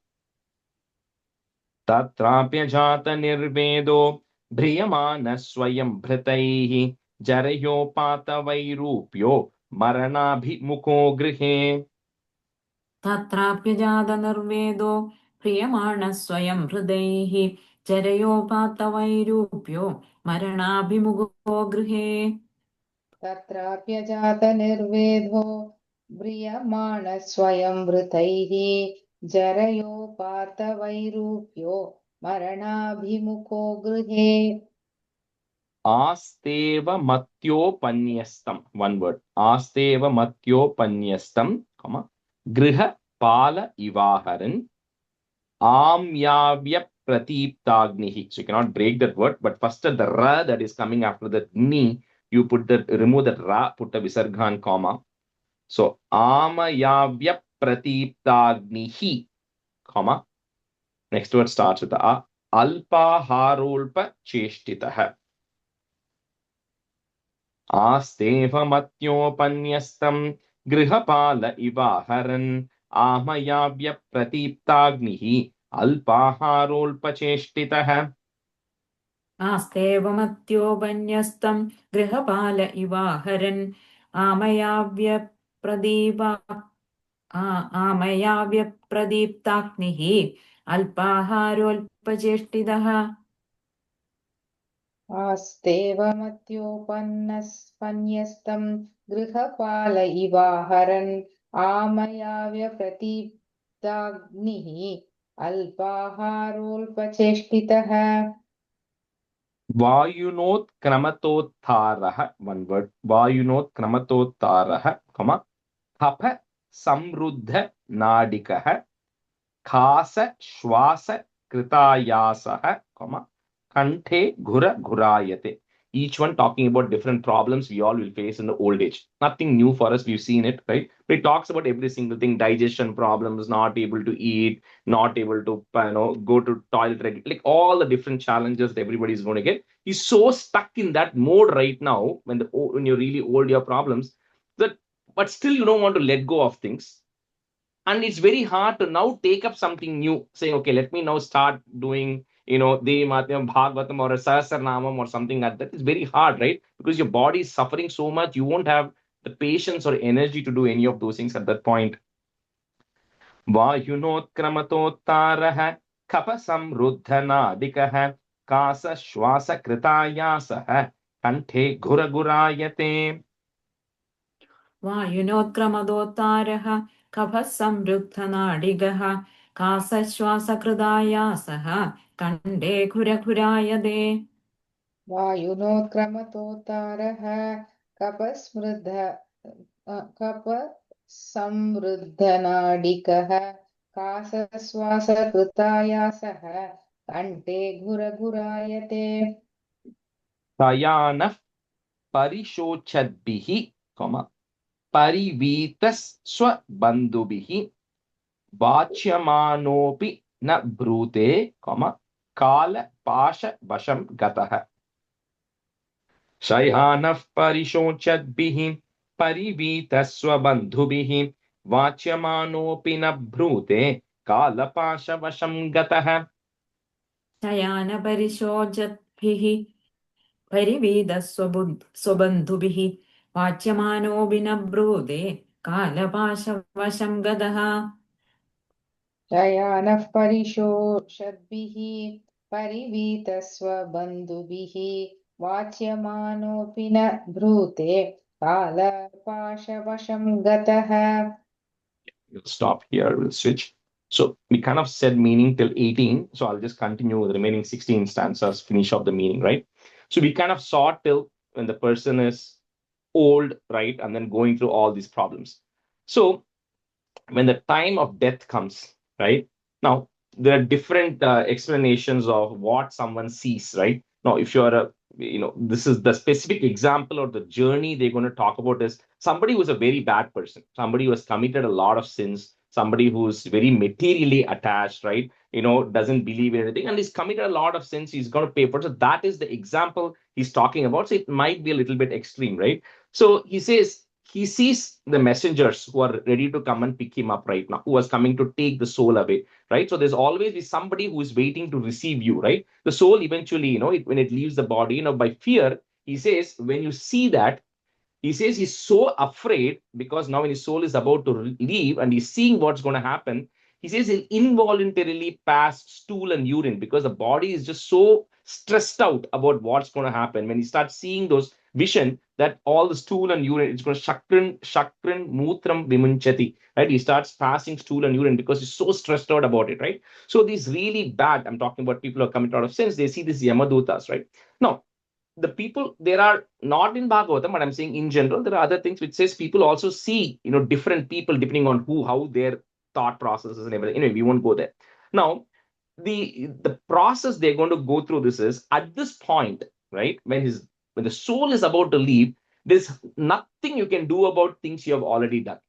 S1: Tatrapya jata nirvedo, Bhriyamanas swayam bhrataihi, Jarayopata vairupyo, Maranabhimuko grihe.
S5: तत्राप्यजातनिर्वेदो प्रियमाणः स्वयं हृदैः चरयोपातवैरूप्यो मरणाभिमुखो गृहे
S6: तत्राप्यजातनिर्वेदो म्रियमाणः स्वयं वृतैः जरयोपातवैरूप्यो मरणाभिमुखो गृहे.
S1: Asteva matyopanyastam. One word. Asteva matyopanyastam, comma, Griha pala ivaharan, Amyavya pratiptagnihi. So you cannot break that word, but first the ra that is coming after the ni, you remove that ra, put a visarga and comma. So Amayavya pratiptagnihi, comma. Next word starts with a. Alpaharulpa cheshtitaha. आस्तेभमत्योपन्यस्तं गृहपाल इवाहरन् आमयाव्यप्रतीप्ताग्निः अल्पाहारोल्पचेष्टितः
S5: आस्तेवमत्योपन्यस्तं गृहपाल इवाहरन् आमयाव्यप्रदीप्ताग्निः अल्पाहारोल्पचेष्टितः
S6: आस्तेवमत्योपन्यस्तं गृहपाल इवाहरन् आमयाव्यप्रतीप्ताग्निः अल्पाहारोल्पचेष्टितः.
S1: वायुनोत्क्रमतोत्तारः. One word. वायुनोत्क्रमतोत्तारः, comma, तप संरुद्ध नाडिकः खास श्वास कृतायासः, comma, kanthe ghura ghurayate. Each one talking about different problems we all will face in the old age. Nothing new for us. We've seen it, right? But it talks about every single thing: digestion problems, not able to eat, not able to, go to toilet, like all the different challenges that everybody is going to get. He's so stuck in that mode right now when you're really old, your problems that, but still you don't want to let go of things. And it's very hard to now take up something new, saying, okay, let me now start doing, Devi Matyam Bhagavatam or a Sahasranamam or something like that. It's very hard, right? Because your body is suffering so much, you won't have the patience or energy to do any of those things at that point. Vayunotkramatottarah kaphasamruddhanadikah kasa shwasa kritayasah kanthe ghuragurayate.
S5: वायुनोत्क्रमदोत्तारः कफः संरुद्धनाडिगः कासश्वासकृदायासः कण्ठे खुरखुरायदे
S6: वायुनोत्क्रमतोतारः कपसमृद्धनाडिकः कासश्वासकृतायासः कण्ठे घुरघुरायते
S1: Tayanah parishochadbihi, parivitas swabandhubihi vachyamanopi na brute, kala pasha vasham gatah. Shayhanah parishochadbihi parivitas swabandhubihi vachyamanopi na brute kala pasha vasham gatah.
S5: शयानपरिशोचद्भिः परिवीदस्वबन्धुभिः वाच्यमानोऽपि न ब्रूते कालपाशवशं गतः
S6: शयानः परिशोषद्भिः परिवीतस्वबन्धुभिः वाच्यमानोऽपि न ब्रूते कालपाशवशं गतः
S1: We'll stop here, we'll switch. So we kind of said meaning till 18. So I'll just continue with the remaining 16 stanzas, finish off the meaning, right? So we kind of saw till when the person is old, right? And then going through all these problems. So when the time of death comes, right? Now, there are different explanations of what someone sees, right? Now, if you're this is the specific example or the journey they're going to talk about is somebody who's a very bad person, somebody who has committed a lot of sins, somebody who's very materially attached, right? Doesn't believe in anything and he's committed a lot of sins, he's going to pay for it. So that is the example he's talking about. So it might be a little bit extreme, right? So he says, he sees the messengers who are ready to come and pick him up right now, who was coming to take the soul away, right? So there's always be somebody who is waiting to receive you, right? The soul eventually, when it leaves the body, by fear, he says, when you see that, he says he's so afraid because now when his soul is about to leave and he's seeing what's going to happen, he says he'll involuntarily pass stool and urine because the body is just so stressed out about what's going to happen. When he starts seeing those vision that all the stool and urine, it's going to shakran mutram vimunchati, right? He starts passing stool and urine because he's so stressed out about it, right? So these really bad, I'm talking about people who are committed out of sins, they see these yamadutas, right? Now, the people, there are not in Bhagavatam, but I'm saying in general, there are other things which says people also see, different people depending on how their thought processes and everything. Anyway, we won't go there. Now, the process they're going to go through this is at this point, right? When the soul is about to leave, there's nothing you can do about things you have already done,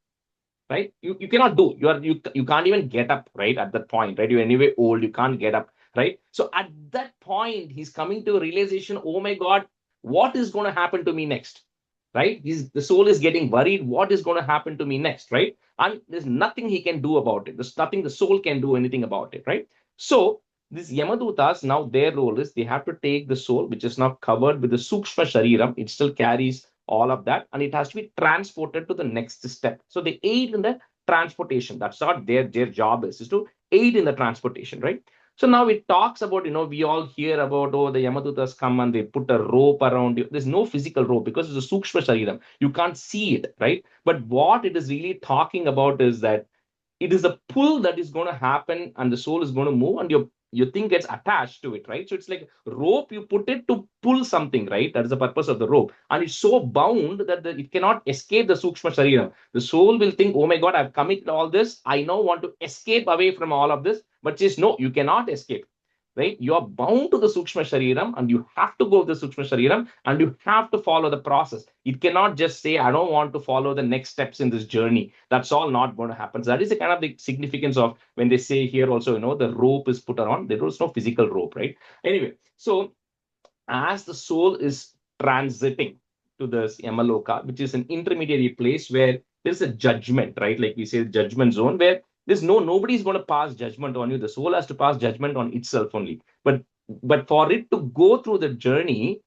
S1: right? You cannot do. You can't even get up, right? At that point, right? You're anyway old, you can't get up, right? So at that point, he's coming to a realization, oh my God, what is going to happen to me next? Right? The soul is getting worried. What is going to happen to me next? Right? And there's nothing he can do about it. There's nothing the soul can do anything about it, right? So these Yamadutas, now their role is they have to take the soul, which is now covered with the Sukshma Shariram. It still carries all of that, and it has to be transported to the next step. So they aid in the transportation. That's what their job is to aid in the transportation, right? So now it talks about, we all hear about, oh, the Yamadutas come and they put a rope around you. There's no physical rope because it's a Sukshma Shariram. You can't see it, right? But what it is really talking about is that it is a pull that is going to happen and the soul is going to move and your thing gets attached to it, right? So it's like rope, you put it to pull something, right? That is the purpose of the rope. And it's so bound that it cannot escape the Sukshma Shariram. The soul will think, oh my God, I've committed all this. I now want to escape away from all of this. But says, no, you cannot escape, right? You are bound to the Sukshma Shariram and you have to go to the Sukshma Shariram and you have to follow the process. It cannot just say, I don't want to follow the next steps in this journey. That's all not going to happen. So that is the kind of the significance of when they say here also, the rope is put around. There is no physical rope, right? Anyway, so as the soul is transiting to this Yamaloka, which is an intermediary place where there's a judgment, right? Like we say, judgment zone, where nobody's going to pass judgment on you. The soul has to pass judgment on itself only. But for it to go through the journey,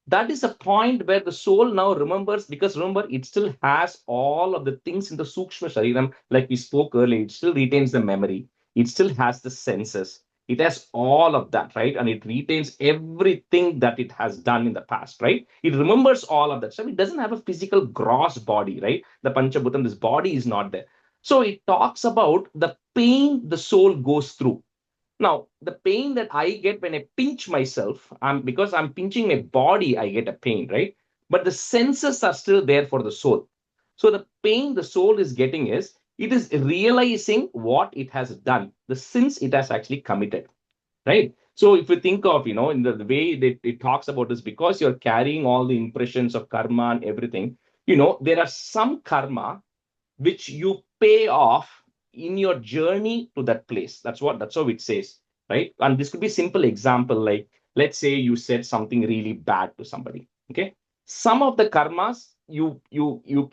S1: That is a point where the soul now remembers, because remember, it still has all of the things in the Sukshma Shariram, like we spoke earlier, it still retains the memory, it still has the senses, it has all of that, right? And it retains everything that it has done in the past, right? It remembers all of that. So it doesn't have a physical gross body, right? The Panchabhutam, this body is not there. So it talks about the pain the soul goes through. Now, the pain that I get when I pinch myself, because I'm pinching my body, I get a pain, right? But the senses are still there for the soul. So the pain the soul is getting is it is realizing what it has done, the sins it has actually committed, right? So if you think of, in the way that it talks about this, because you're carrying all the impressions of karma and everything, there are some karma which you pay off in your journey to that place. That's how it says, right? And this could be a simple example, like let's say you said something really bad to somebody. Okay. Some of the karmas you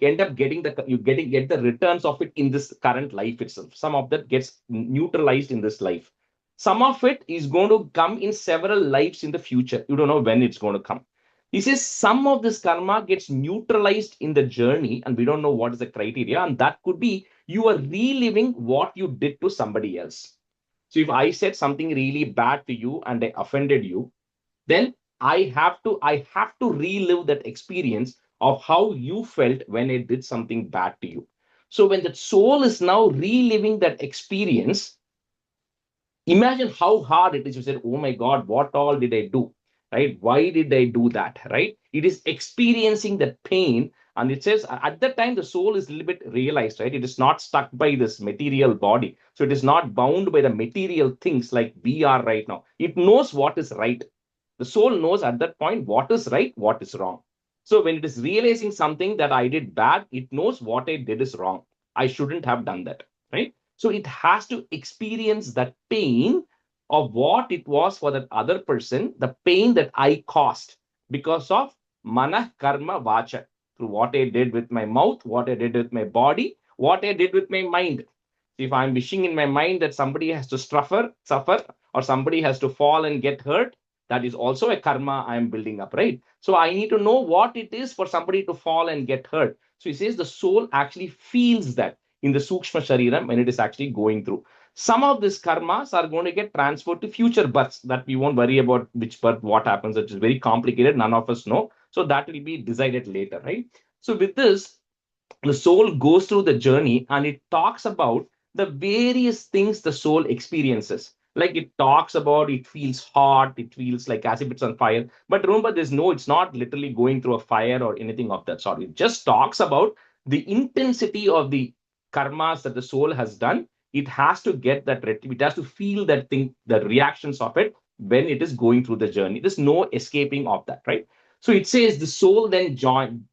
S1: end up getting get the returns of it in this current life itself. Some of that gets neutralized in this life. Some of it is going to come in several lives in the future. You don't know when it's going to come. He says some of this karma gets neutralized in the journey, and we don't know what is the criteria. And that could be you are reliving what you did to somebody else. So if I said something really bad to you and I offended you, then I have to relive that experience of how you felt when I did something bad to you. So when the soul is now reliving that experience, imagine how hard it is. You said, oh my God, what all did I do? Right? Why did I do that? Right? It is experiencing that pain. And it says at that time, the soul is a little bit realized, right? It is not stuck by this material body. So it is not bound by the material things like we are right now. It knows what is right. The soul knows at that point what is right, what is wrong. So when it is realizing something that I did bad, it knows what I did is wrong. I shouldn't have done that. Right? So it has to experience that pain of what it was for that other person, the pain that I caused because of mana karma vacha, through what I did with my mouth, what I did with my body, what I did with my mind. If I'm wishing in my mind that somebody has to suffer, or somebody has to fall and get hurt, that is also a karma I am building up, right? So I need to know what it is for somebody to fall and get hurt. So he says the soul actually feels that in the Sukshma Shariram when it is actually going through. Some of these karmas are going to get transferred to future births that we won't worry about which birth, what happens. It is very complicated. None of us know. So that will be decided later, right? So with this, the soul goes through the journey and it talks about the various things the soul experiences. Like it talks about it feels hot, it feels like as if it's on fire. But remember, it's not literally going through a fire or anything of that sort. It just talks about the intensity of the karmas that the soul has done. It has to get that, it has to feel that thing, the reactions of it when it is going through the journey. There's no escaping of that, right? So it says the soul then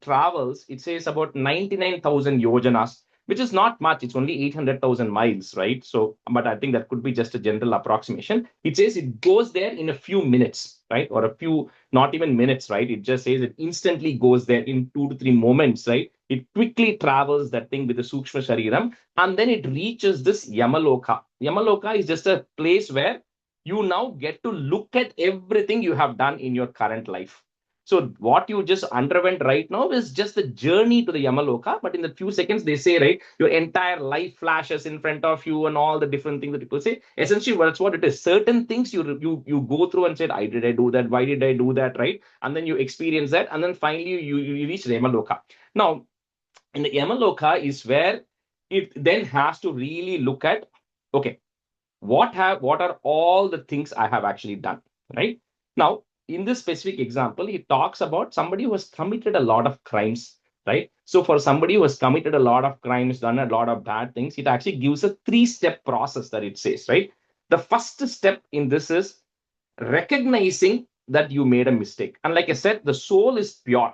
S1: travels, it says about 99,000 yojanas, which is not much. It's only 800,000 miles, right? So, but I think that could be just a general approximation. It says it goes there in a few minutes, right? Or a few, not even minutes, right? It just says it instantly goes there in 2 to 3 moments, right? It quickly travels that thing with the Sukshma Shariram, and then it reaches this Yamaloka. Yamaloka is just a place where you now get to look at everything you have done in your current life. So what you just underwent right now is just the journey to the Yamaloka. But in the few seconds, they say, right, your entire life flashes in front of you and all the different things that people say. Essentially, that's what it is. Certain things you go through and said, did I do that? Why did I do that? Right? And then you experience that. And then finally, you reach the Yamaloka. Now, in the Yamaloka is where it then has to really look at, okay, what are all the things I have actually done, right? Now, in this specific example, he talks about somebody who has committed a lot of crimes, right? So for somebody who has committed a lot of crimes, done a lot of bad things, it actually gives a 3-step process that it says, right? The first step in this is recognizing that you made a mistake. And like I said, the soul is pure.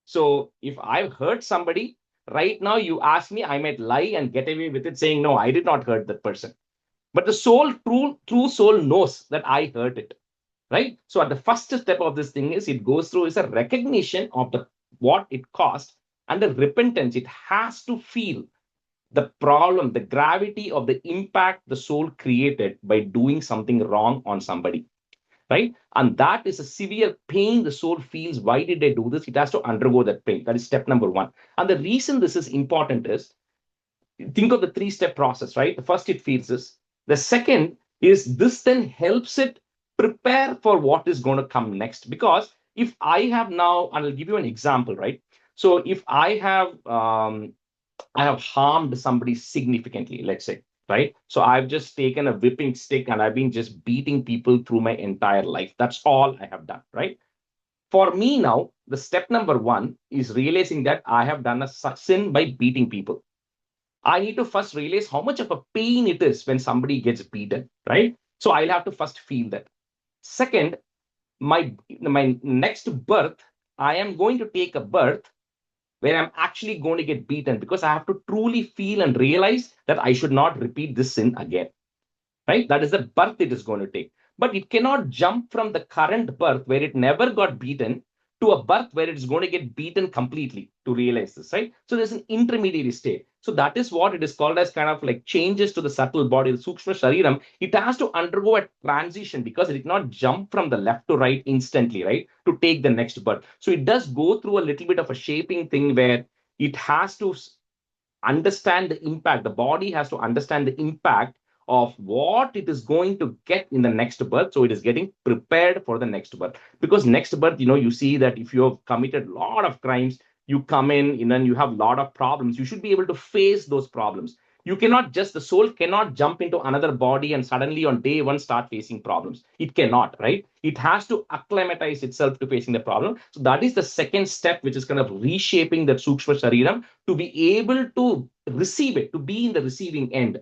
S1: So if I've hurt somebody, right now you ask me, I might lie and get away with it saying, no, I did not hurt that person. But the soul, true soul knows that I hurt it, right? So at the first step of this thing is it goes through is a recognition of the what it cost and the repentance. It has to feel the problem, the gravity of the impact the soul created by doing something wrong on somebody, right? And that is a severe pain the soul feels. Why did I do this? It has to undergo that pain. That is step number one. And the reason this is important is, think of the three-step process, right? The first, it feels this. The second is this then helps it prepare for what is going to come next. Because if I have now, and I'll give you an example, right? So if I have harmed somebody significantly, let's say, right? So I've just taken a whipping stick and I've been just beating people through my entire life. That's all I have done, right? For me now, the step number one is realizing that I have done a sin by beating people. I need to first realize how much of a pain it is when somebody gets beaten, right? So I'll have to first feel that. Second, my next birth, I am going to take a birth where I'm actually going to get beaten, because I have to truly feel and realize that I should not repeat this sin again, right? That is the birth it is going to take. But it cannot jump from the current birth where it never got beaten to a birth where it's going to get beaten completely to realize this, right? So there's an intermediary state. So that is what it is called as kind of like changes to the subtle body, the Sukshma Shariram. It has to undergo a transition because it cannot jump from the left to right instantly, right? To take the next birth. So it does go through a little bit of a shaping thing where it has to understand the impact. The body has to understand the impact of what it is going to get in the next birth. So it is getting prepared for the next birth. Because next birth, you see that if you have committed a lot of crimes, you come in, and you have a lot of problems. You should be able to face those problems. You cannot the soul cannot jump into another body and suddenly on day one start facing problems. It cannot, right? It has to acclimatize itself to facing the problem. So that is the second step, which is kind of reshaping that Sukshma Shariram to be able to receive it, to be in the receiving end.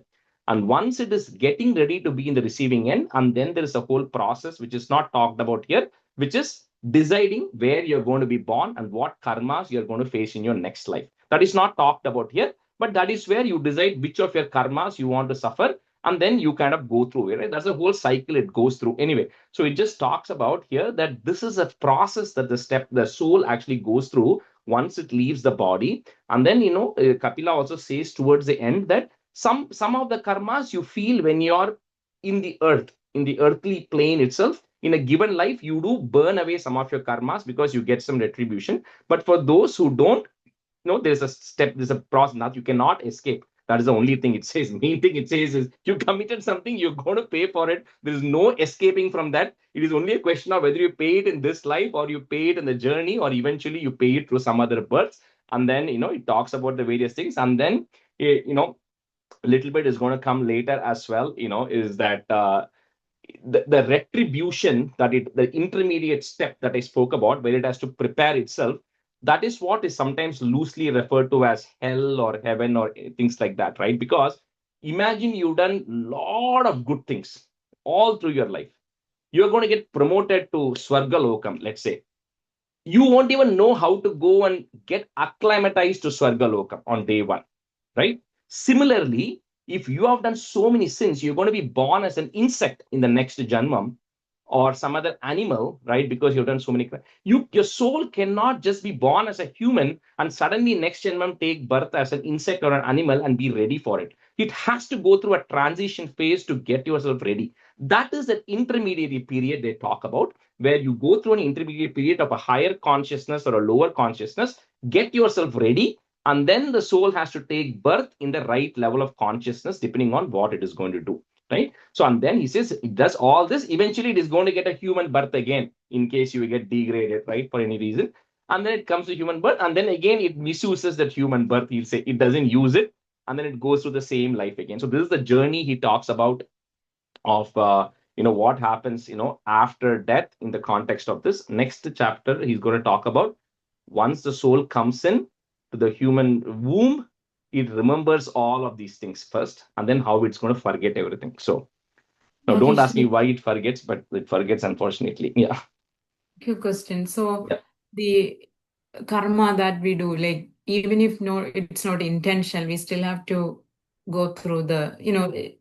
S1: And once it is getting ready to be in the receiving end, and then there is a whole process which is not talked about here, which is deciding where you're going to be born and what karmas you're going to face in your next life. That is not talked about here, but that is where you decide which of your karmas you want to suffer, and then you kind of go through it, right? That's a whole cycle it goes through anyway. So it just talks about here that this is a process that the soul actually goes through once it leaves the body. And then, Kapila also says towards the end that some of the karmas you feel when you're in the earth, in the earthly plane itself, in a given life, you do burn away some of your karmas because you get some retribution. But for those who don't, there's a step, there's a process. Now you cannot escape. That is the only thing it says. Main thing it says is you committed something, you're going to pay for it. There is no escaping from that. It is only a question of whether you pay it in this life or you pay it in the journey, or eventually you pay it through some other births. And then, it talks about the various things. And then, a little bit is going to come later as well, is that the retribution, the intermediate step that I spoke about, where it has to prepare itself, that is what is sometimes loosely referred to as hell or heaven or things like that, right? Because imagine you've done a lot of good things all through your life. You're going to get promoted to Swarga Lokam, let's say. You won't even know how to go and get acclimatized to Swarga Lokam on day one, right? Similarly, if you have done so many sins, you're going to be born as an insect in the next janmam, or some other animal, right? Because you've done so many crimes. Your soul cannot just be born as a human and suddenly next janmam take birth as an insect or an animal and be ready for it. It has to go through a transition phase to get yourself ready. That is that intermediary period they talk about, where you go through an intermediate period of a higher consciousness or a lower consciousness, get yourself ready, and then the soul has to take birth in the right level of consciousness, depending on what it is going to do, right? So, and then he says, it does all this. Eventually, it is going to get a human birth again, in case you get degraded, right, for any reason. And then it comes to human birth. And then again, it misuses that human birth. He'll say it doesn't use it. And then it goes through the same life again. So this is the journey he talks about of, what happens, after death in the context of this. Next chapter, he's going to talk about once the soul comes in to the human womb, it remembers all of these things first, and then how it's going to forget everything. So now don't ask me why it forgets, but it forgets, unfortunately. Yeah.
S5: Quick question. So
S1: Yeah.
S5: the karma that we do, like even if it's not intentional, we still have to go through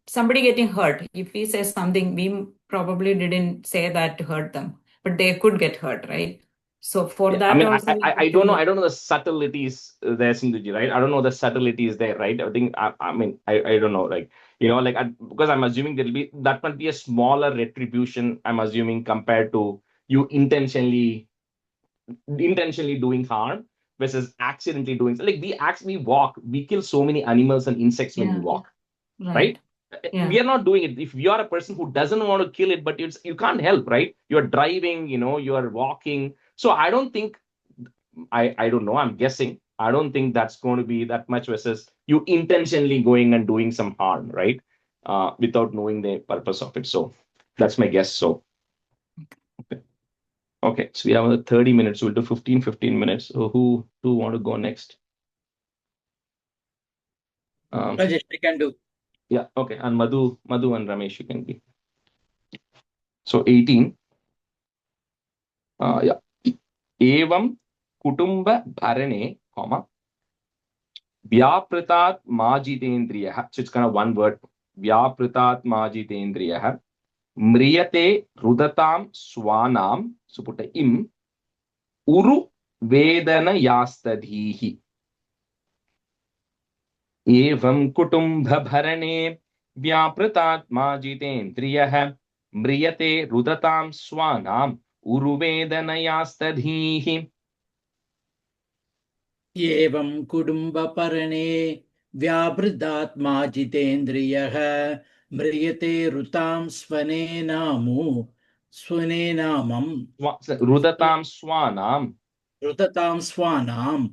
S5: somebody getting hurt. If we say something, we probably didn't say that to hurt them, but they could get hurt, right? So for that
S1: I mean,
S5: also,
S1: I don't know. I don't know the subtleties there, Sindhuji, right? I don't know the subtleties there, right? I think, I mean, I don't know. Like, Like because I'm assuming that might be a smaller retribution, I'm assuming, compared to you intentionally doing harm versus accidentally doing. Like we walk, we kill so many animals and insects when we
S5: Yeah,
S1: walk,
S5: right.
S1: right?
S5: Yeah.
S1: We are not doing it. If you are a person who doesn't want to kill it, but you can't help, right? You're driving, you are walking. So I don't think, I don't know, I'm guessing, I don't think that's going to be that much versus you intentionally going and doing some harm, right? Without knowing the purpose of it. So that's my guess. So okay, so we have another 30 minutes. We'll do 15 minutes. So who want to go next?
S7: Rajesh, I can do.
S1: Yeah, okay. And Madhu and Ramesh, you can be. So 18. Yeah. Evam kutumba bharane, comma, Vyapratat majitendriyah. So it's kind of one word. Vyapratat majitendriyah. Mriyate rudatam swanam. So put a im. Uru vedana yastadhihi. Evam kutumbha bharane. Vyapratat majitendriyah. Mriyate rudatam swanam. Uru vedana yastadhihi.
S7: एवं कुटुम्बपर्णे व्यावृतात्मा जितेन्द्रियः म्रियते ऋतां स्वनेनामं
S1: Rudatam swanam.
S7: ऋततां स्वानाम्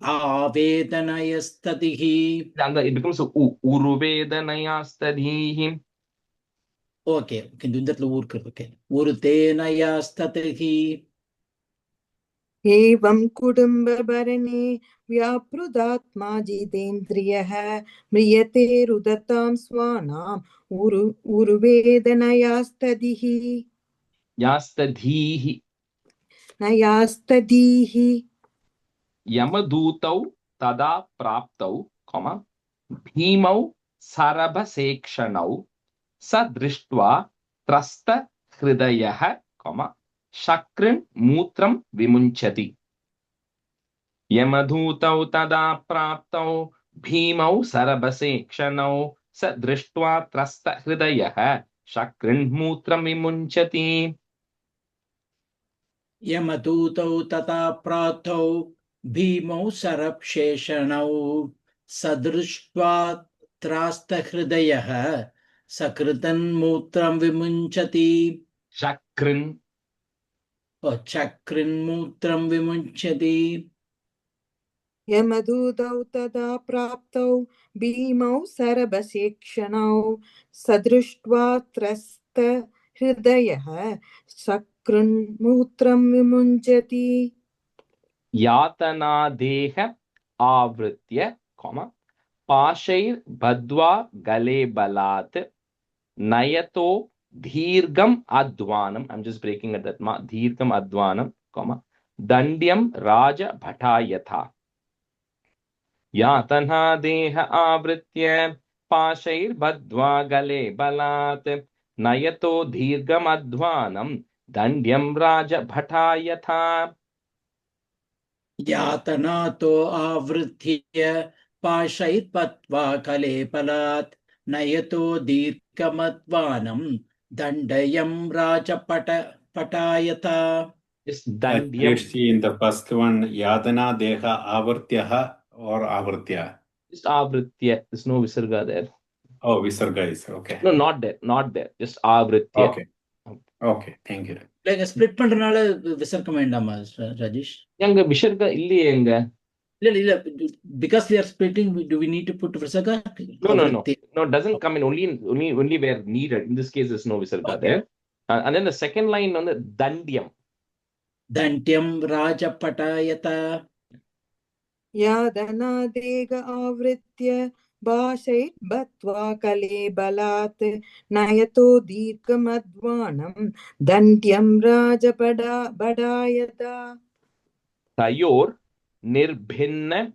S7: आवेदनयस्ततिः.
S1: And it becomes Uruvedanayastadhihim.
S7: Okay, இந்த இடத்துல ஊருக்கு இருக்கு. உருதேனயாஸ்ததிः.
S8: एवं कुटुम्बभरणे व्यापृतात्मा जितेन्द्रियः म्रियते रुदतां स्वानाम् उरुवेदनयास्तदिः
S1: Yastadhihi.
S8: नयास्तदीः
S1: Yamadutau tada praptau, comma, Bhimau sarabhasekshanau sadrishtva trasta hridayah, comma, Shakrin mutram vimunchati. Yamadutau tada praptau Bhimau sarabhasekshanau sadrishtva trasta hridayah, Shakrin mutram vimunchati.
S7: यमदूतौ तथा प्रातौ भीमौ सरक्षेषणौ सदृष्ट्वा त्रास्तहृदयः सकृतन्मूत्रं विमुञ्चति. चक्रिन्मूत्रं विमुञ्चति.
S8: यमदूतौ तदा प्राप्तौ भीमौ सरभसेक्षणौ सदृष्ट्वा त्रस्तहृदयः शकृन्मूत्रं विमुञ्चति
S1: यातनादेह आवृत्य, comma, पाशैर् बद्ध्वा गले बलात् नयतो दीर्घम अध्वानम. I'm just breaking at that. दीर्घम अध्वानम, comma, दंड्यम राज भटायथा. यातनादेह आवृत्य पाशैर् बद्ध्वा गले बलात् नयतो दीर्घम अध्वानम दंड्यम राज भटायथा.
S7: यातनातो आवृत्य पाशैर्बद्ध्वा कलेबलात् नयतो दीर्घमध्वानं दण्डयं राजपटायथा.
S1: Yes, dandyam.
S3: Actually, in the first one, Yadana Deha Avartyaha or Avartya.
S1: Just avritya. There's no visarga there.
S3: Oh, Visarga is okay.
S1: No, not there. Not there. Just avritya.
S3: Okay. Okay, thank you.
S7: Like split பண்றனால விசர்க்கம் வேண்டாமா ராஜேஷ்?
S1: எங்க விசர்ga இல்லையே எங்க?
S7: இல்ல because we are splitting, do we need to put visarga?
S1: No, it doesn't come in only where needed. In this case, there's no visarga there. And then the second line on the dandyam.
S7: दण्ड्यं राजपटायता.
S8: यादनादेग आवृत्य भाषैर्बद्ध्वा कलेबलात् नयतो दीर्घमध्वानं दण्ड्यं राजपटायथा
S1: Tayor nirbhinna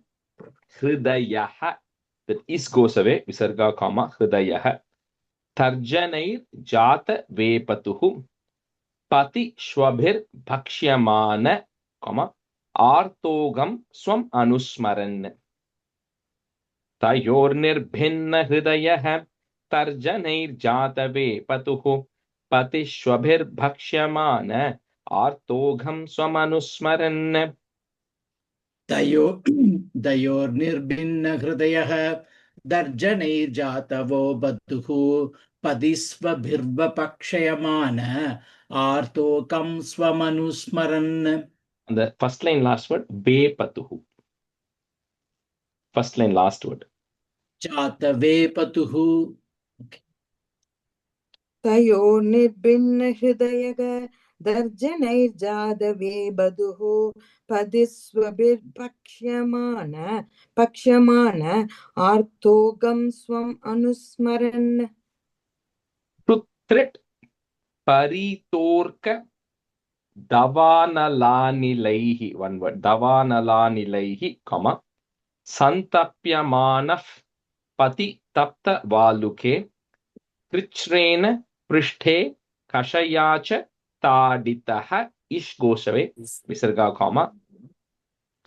S1: hridayah. That is goes away. Visarga, comma, hridayah. Tarjanair jata vepatuhu. Pati shwabhir bhakshyamana, comma, artogam swam anusmaran. तयोर्निर्भिन्नहृदयः तर्जनैर्जातवेपतुः पतिष्वभिर्भक्ष्यमान आर्तोघं स्वमनुस्मरन्
S7: दयोर्निर्भिन्नहृदयः दर्जनैर्जातवो बद्धुः पदिस्वभिर्वपक्षयमान आर्तोकं स्वमनुस्मरन्.
S1: The first line, last word, vepatuhu. First line, last word.
S7: जातवेपतुः.
S8: तयोर्निर्भिन्नहृदयः दर्जनैर्जातवे बधुः पक्ष्यमान आर्तोगं स्वम् अनुस्मरन्.
S1: Tutrit paritorka davanalanileihi. One word, davanalanileihi, comma. Santapyamanaf pati tapta valuke krichrena prishthe kashayacha taditaha ish goshave visarga comma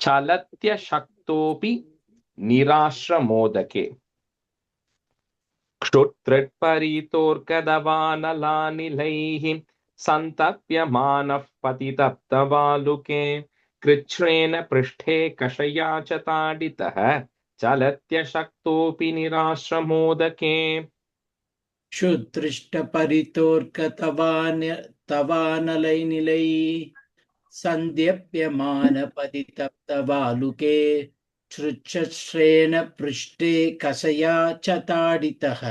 S1: chalatya shaktopi nirashramodake क्षुत्रिट्परीतोर्कदवानलानिलैः सन्तप्यमानः पतितप्तवालुके कृच्छ्रेण पृष्ठे कषया च ताडितः चलत्यशक्तोऽपि निराश्रमोदके
S7: क्षुदृष्टपरितोर्कतवानलैनिलैः सन्द्यप्यमानपतितप्तवालुके छृच्छ्रेण पृष्ठे कषया च ताडितः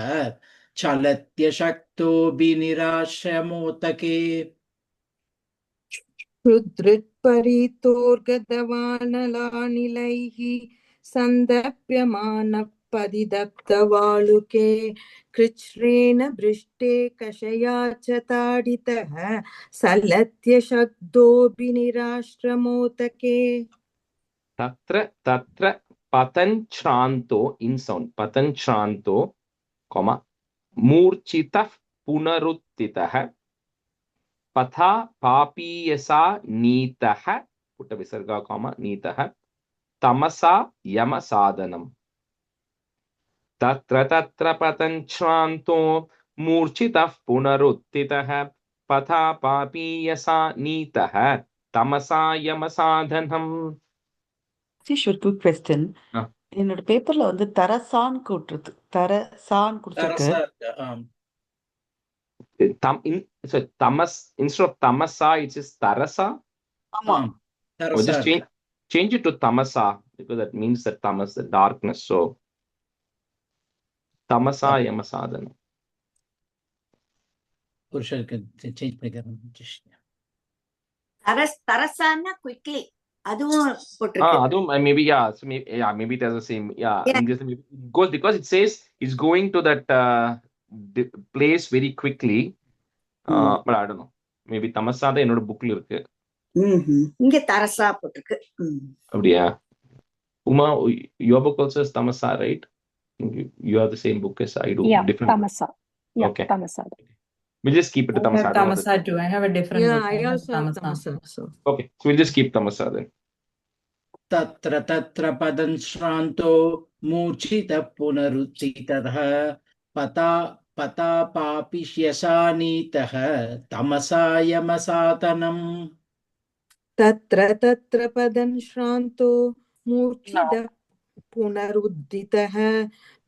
S7: चलत्यशक्तोऽभिनिराश्रमोतके.
S8: क्षुद्रित्परितोर्गतवानलानिलैः सन्दप्यमानः परिदप्तवालुके कृच्छ्रेण भृष्टे कषया च ताडितः सलत्यशब्दोऽभिनिराश्रमोतके.
S1: तत्र तत्र पतञ्छ्रान्तो in sound पतञ्छ्रान्तो comma मूर्छितः पुनरुत्थितः पथा पापीयसा नीतः पुट विसर्गा कॉमा नीतः तमसा यमसाधनम् तत्र तत्र पतञ्छ्रान्तो मूर्छितः पुनरुत्थितः पथा पापीयसा नीतः तमसा यमसाधनम्.
S9: Sure, quick question. என்னோட பேப்பர்ல வந்து தரசான் கூட்டுருக்கு தரசான் கொடுத்துருக்கு
S1: So tamas instead of tamasa it is tarasa.
S9: ஆமா
S1: Or just change it to tamasa because that means that tamas the darkness. So tamasa yamasadana.
S7: புருஷருக்கு சேஞ்ச் பண்ணிக்கிறேன்.
S10: தரசான்னா quickly அதுவும் போட்டுருக்கு.
S1: அதுவும் maybe so maybe it has the same English maybe it goes because it says it's going to that place very quickly. But I don't know, maybe tamasa da என்னோட bookல இருக்கு.
S10: இங்க தரசா போட்டுருக்கு.
S1: அப்படியா? Uma, your book also is tamasa, right? You have the same book as I do.
S11: Yeah,
S1: different
S11: tamasa. Yeah,
S1: okay.
S11: tamasa.
S1: We'll just keep it to
S5: I
S1: tamasa.
S5: have tamasa too. I have a different book.
S8: I also have tamasa.
S1: Okay, so we'll just keep tamasa then.
S7: तत्र तत्र पदं श्रान्तो मूर्छितः पुनरुत्थितः पता पापिष्यशानीतः तमसा यमसातनम्.
S8: तत्र तत्र पदं श्रान्तो मूर्छितः पुनरुद्धितः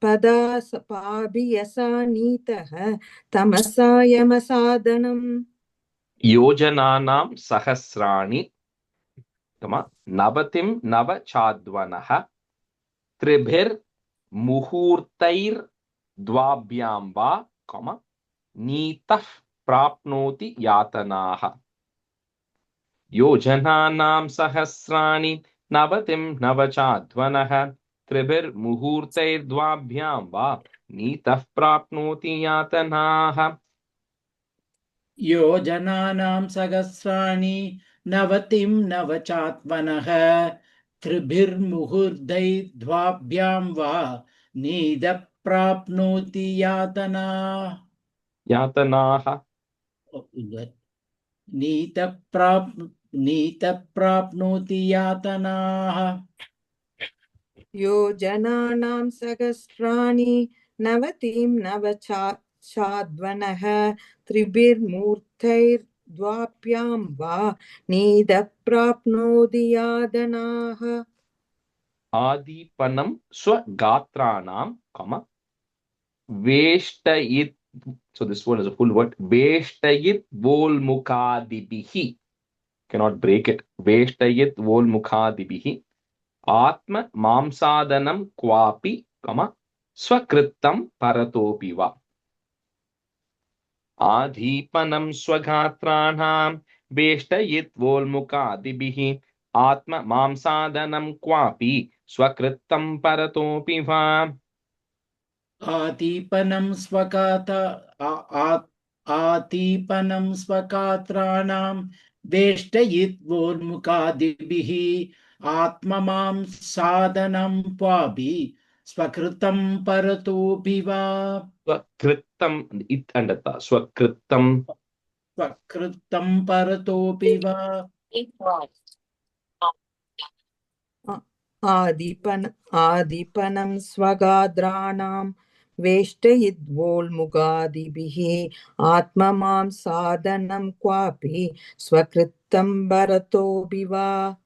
S8: पदापाभियसा नीतः तमसा यमसाधनम्.
S1: योजनानां सहस्राणि नवतिं नवचाद्वनः त्रिभिर्मुहूर्तैर्द्वाभ्यां वा नीतः प्राप्नोति यातनाः. योजनानां सहस्राणि नवतिं नवचाध्वनः त्रिभिर्मुहूर्तैर्द्वाभ्यां वा नीतः प्राप्नोति यातनाः.
S7: योजनानां सहस्राणि नवतिं नवचात्मनः त्रिभिर्मुहूर्तैर्द्वाभ्यां वा नीतः प्राप्नोति यातनाः. नीतः प्राप्नोति यातनाः.
S8: योजनानां सहस्राणि नवतिं नवचाद्वनः त्रिभिर्मूर्धैर्द्वाभ्यां वा नीदः प्राप्नोति यादनाः
S1: आदिपनं स्वगात्राणां, वेष्टयित्. So this one is a full word. Veshtayit volmukadibihi. Cannot break it. Veshtayit volmukadibihi. Atma mamsadanam kwapi, swakrittam paratopi va. Adhipanam swagatranam veshtayit volmukadibihi. Atma mamsadanam kwapi swakrittam paratopi va.
S7: आतीपनं स्वगात्राणां वेष्टयित्वोन्मुखादिभिः आत्ममां साधनं क्वापि स्वकृतं परतोऽपि वा
S1: स्वकृत्तम it andata स्वकृत्तम
S7: स्वकृतं परतोऽपि वा
S8: आदिपनं स्वगात्राणां वेष्टयिद्वोल्मुगादिभिः आत्ममां साधनं क्वापि स्वकृतं भरतोऽपि वा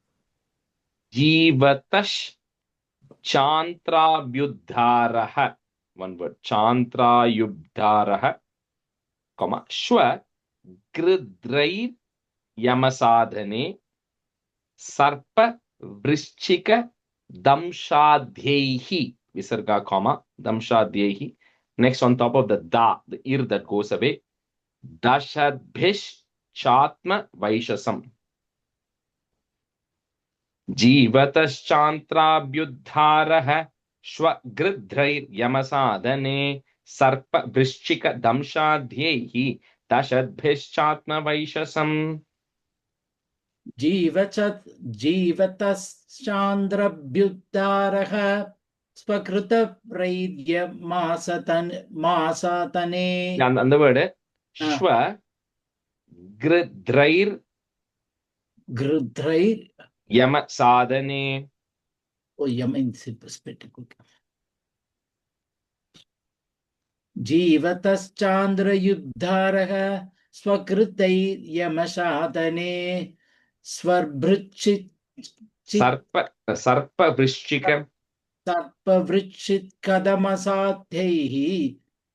S1: जीवतश चान्त्राभ्युद्धारः. One word. चान्त्रायुद्धारः, श्व गृध्रैर् यमसाधने सर्प वृश्चिक दंशाध्यैः. Visarga, damshadhyaihi. Next, on top of the ir that goes away. Dashadbhish chatma vaishasam. जीवतश्चान्त्राभ्युद्धारः श्वगृध्रैर् यमसाधने सर्प वृश्चिक दंशाध्यैः दशद्भिश्चात्मवैशसम्.
S7: जीवतश्चान्द्रभ्युद्धारः स्वकृतप्रैर्यमासतने.
S1: And the word shva gृध्रैर् yama sadhane.
S7: Oh, yama in spectacle. जीवतश्चान्द्रयुद्धारः स्वकृतैर्यमसाधने सर्पवृश्चित्कदमसाध्यैः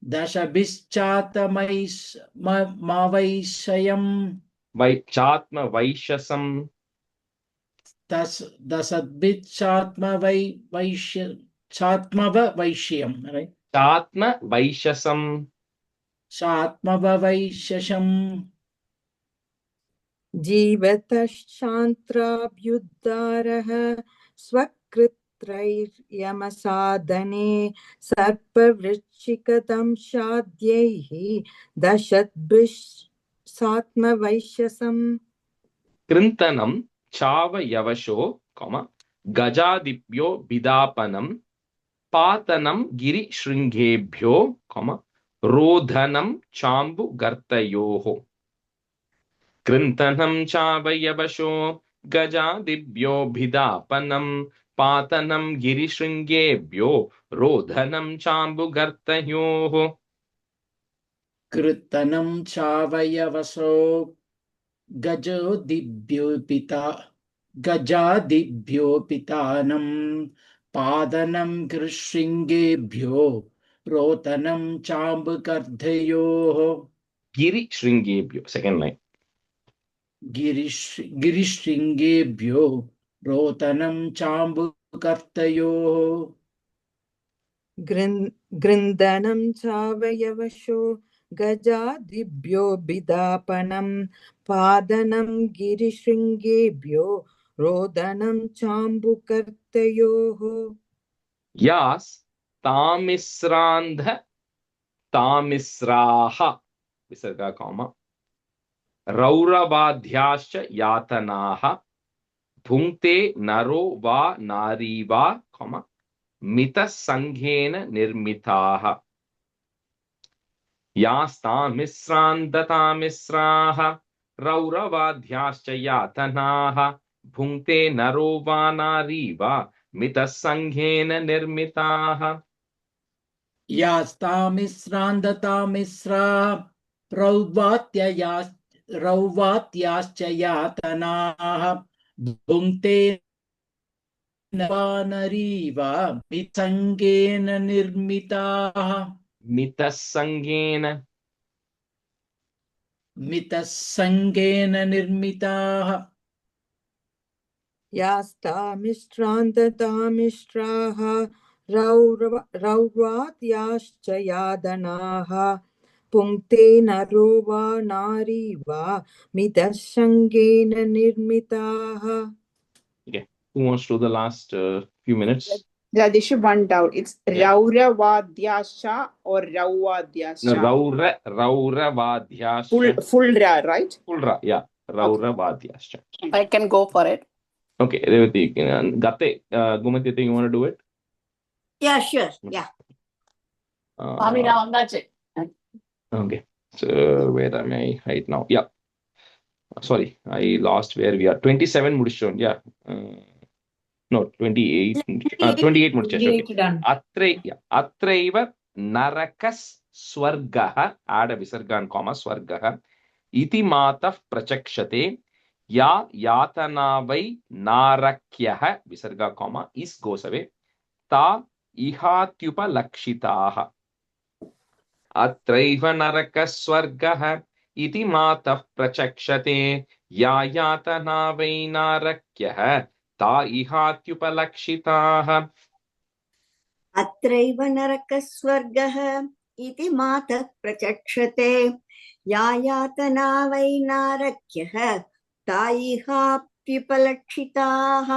S7: दशभिश्चात्मवैशयम्
S1: चात्मवैशसम्.
S7: दशद्भिश्चात्मवैश्यम्, right?
S1: चात्मवैशसम्.
S7: चात्मवैशसम्.
S8: जीवतश्चान्त्राभ्युद्धारः स्वकृत्रैर्यमसाधने सर्पवृश्चिकदंशाद्यैः दशद्भिस्सात्मवैश्यसम्
S1: कृन्तनं चावयवशो, गजादिभ्यो विदापनं पातनं गिरिशृङ्गेभ्यो, रोधनं चाम्बुगर्तयोः. कृन्तनं चावयवशो गजादिभ्यो विदापनं पातनं गिरिशृङ्गेभ्यो रोधनं चाम्बुगर्तयोः.
S7: कृतनं चावयवसो गजादिभ्योपितानं पादनं गिरिशृङ्गेभ्यो रोदनं चाम्बुगर्तयोः.
S1: गिरिशृङ्गेभ्यो, second line.
S7: गिरिशृङ्गेभ्यो रोदनं चाम्बुगर्तयोः.
S8: गृन्दनं चावयवशो गजादिभ्यो विदापनं पादनं गिरिशृङ्गेभ्यो रोदनं चाम्बुकर्तयोः
S1: यास् तामिस्रान्ध तामिस्राः विसर्गा कॉमा रौरवाध्याश्च यातनाः भुङ्क्ते नरो वा नारी वा कॉमा मितसंघेन निर्मिताः. यास्तामिस्रान्दतामिस्राः रौरवाध्याश्च यातनाः भुङ्क्ते नरो वा नारी वा मितसङ्घेन निर्मिताः
S7: यास्तामिश्रान्दतामिश्रा रौवात्याश्च यातनाः भुङ्क्ते नरीव मितसङ्गेन निर्मिताः मितसङ्गेन निर्मिताः
S8: यास्तामिश्रान्ततामिश्राः रौवात्याश्च यादनाः पुङ्क्ते नरो वा नारी वा मितसङ्गेन निर्मिताः.
S1: Okay, who wants to do the last few minutes?
S11: Rajesh, one doubt. It's
S1: Yeah.
S11: Rauravadhyascha or
S1: No,
S11: Rauvadyascha?
S1: Rauravadhyascha.
S11: Full ra, right?
S1: Full ra, yeah. Rauravadhyascha.
S4: I can go for it.
S1: Okay, Revati, Gate, Gumati, you want to do it?
S10: Yeah, sure. Yeah.
S1: Okay, so where am I right now? Yeah. Sorry, I lost where we are. 27 Mudishon, yeah. No, 28. 28 Mudishon. Okay.
S5: done.
S1: Atraiva narakas swargaha, add a visargan comma swargaha, iti matah prachakshate, ya yatana vai narakyaha, visarga comma, is goes away, ta ihatyupa lakshitaha. अत्रैव नरकस्वर्गः इति मातः प्रचक्षते या यातना वै नारक्यः ता इहात्युपलक्षिताः
S10: अत्रैव नरकस्वर्गः इति मातः प्रचक्षते या यातना वै नारक्यः ता इहाप्युपलक्षिताः.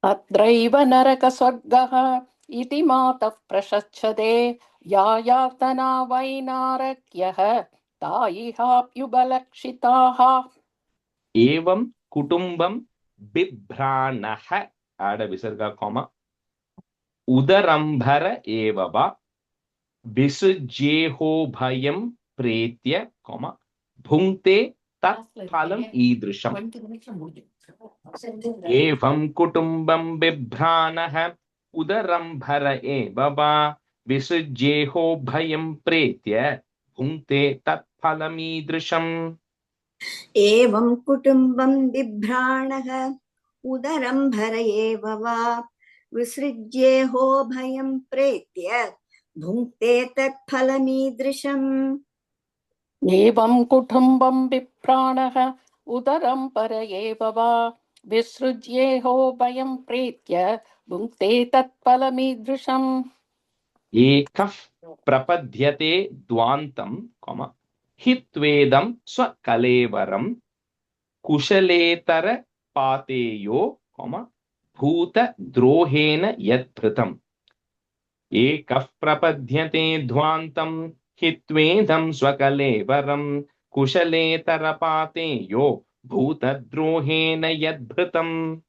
S4: अत्रैव नरकस्वर्गः इति मातः प्रशच्यते या यातना वै नारक्यः ता इहाप्युपलक्षिताः.
S1: एवं कुटुम्बं बिभ्राणः आड विसर्ग कॉमा उदरंभर एव वा विसृज्येहो भयं प्रेत्य कॉमा भुङ्क्ते तत्फलम् ईदृशम् एवं कुटुम्बं बिभ्राणः उदरंभर एव वा विसृज्येहो भयं प्रेत्य भुङ्क्ते तत्फलमीदृशम्
S10: एवं कुटुम्बं बिभ्राणः उदरंभर एव वा विसृज्येहो भयं प्रेत्य भुङ्क्ते तत्फलमीदृशम्.
S4: एवं कुटुम्बं बिभ्राणः उदरंभर एव वा विसृज्येहो भयं प्रेत्य भुङ्क्ते तत्फलमीदृशम्.
S1: एकः प्रपद्यते द्वान्तं कॉमा हित्वेदं स्वकलेवरं कुशलेतर पातेयो कॉमा भूतद्रोहेण यद्भृतम् एकः प्रपद्यते ध्वान्तं हित्वेदं स्वकलेवरं कुशलेतर पातेयो भूतद्रोहेण यद्भृतम्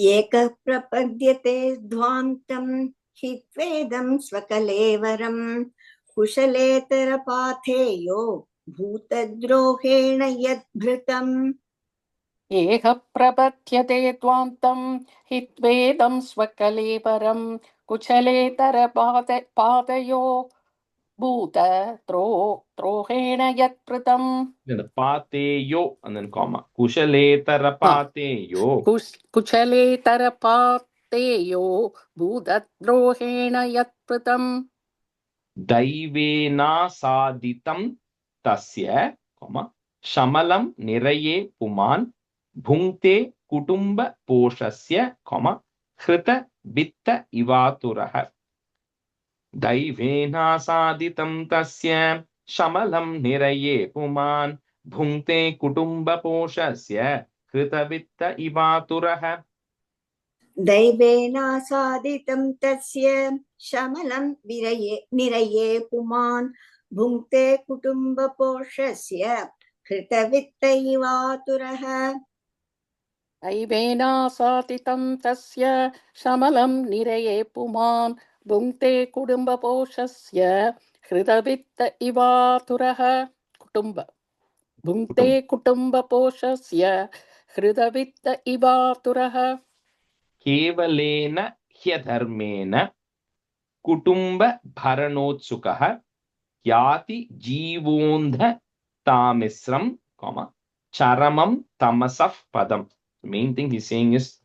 S10: एकः प्रपद्यते ध्वान्तं हित्वेदं स्वकलेवरं कुशलेतरपाथेयो भूतद्रोहेण यद्भृतम्.
S4: एकः प्रपद्यते द्वान्तं हित्वेदं स्वकलेवरं कुशलेतरपातयो भूतद्रोहेण यत्कृतम्.
S1: The pateyo and then comma kushaletar pateyo
S4: कुशलेतरपातेयो भूतद्रोहेण यत्कृतम्.
S1: दैवेना साधितं तस्य comma शमलं निरये पुमान् भुङ्क्ते कुटुम्ब पोषस्य comma हृत वित्त इवातुरः दैवेना साधितं तस्य शमलं निरये पुमान् भुङ्क्ते कुटुम्ब पोषस्य हृत वित्त इवातुरः
S10: दैवेनासादितं तस्य शमलं निरये पुमान् भुङ्क्ते कुटुम्बपोषस्य हृतवित्त इवातुरः.
S4: दैवेनासादितं तस्य शमलं निरये पुमान् भुङ्क्ते कुटुम्बपोषस्य हृतवित्त इवातुरः. कुटुम्ब भुङ्क्ते कुटुम्बपोषस्य हृतवित्त इवातुरः.
S1: kevalena hyadharmena kutumba bharanotsukah yati jeevondha tamisram, charamam tamasaf padam. The main thing he's saying is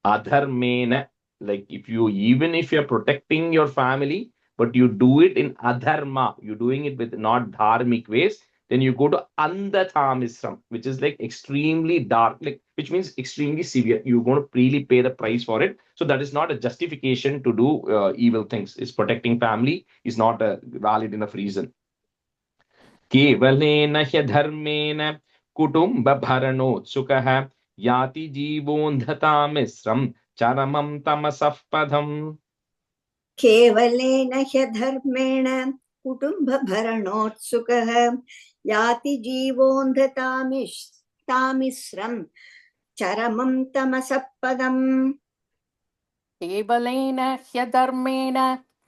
S1: adharmena, like even if you're protecting your family, but you do it in adharma, you're doing it with not dharmic ways, then you go to andathamisram, which is like extremely dark, like which means extremely severe. You're going to really pay the price for it. So that is not a justification to do evil things. It's protecting family is not a valid enough reason. केवलेन ह्यधर्मेण कुटुम्बभरणोत्सुकः याति जीवोन्धतामिश्रं चरमं तमसः पदम्.
S10: केवलेन ह्यधर्मेण कुटुम्बभरणोत्सुकः याति जीवोन्धतामिश्रं चरमं तमसः पदम्.
S4: केवलेन ह्यधर्मेण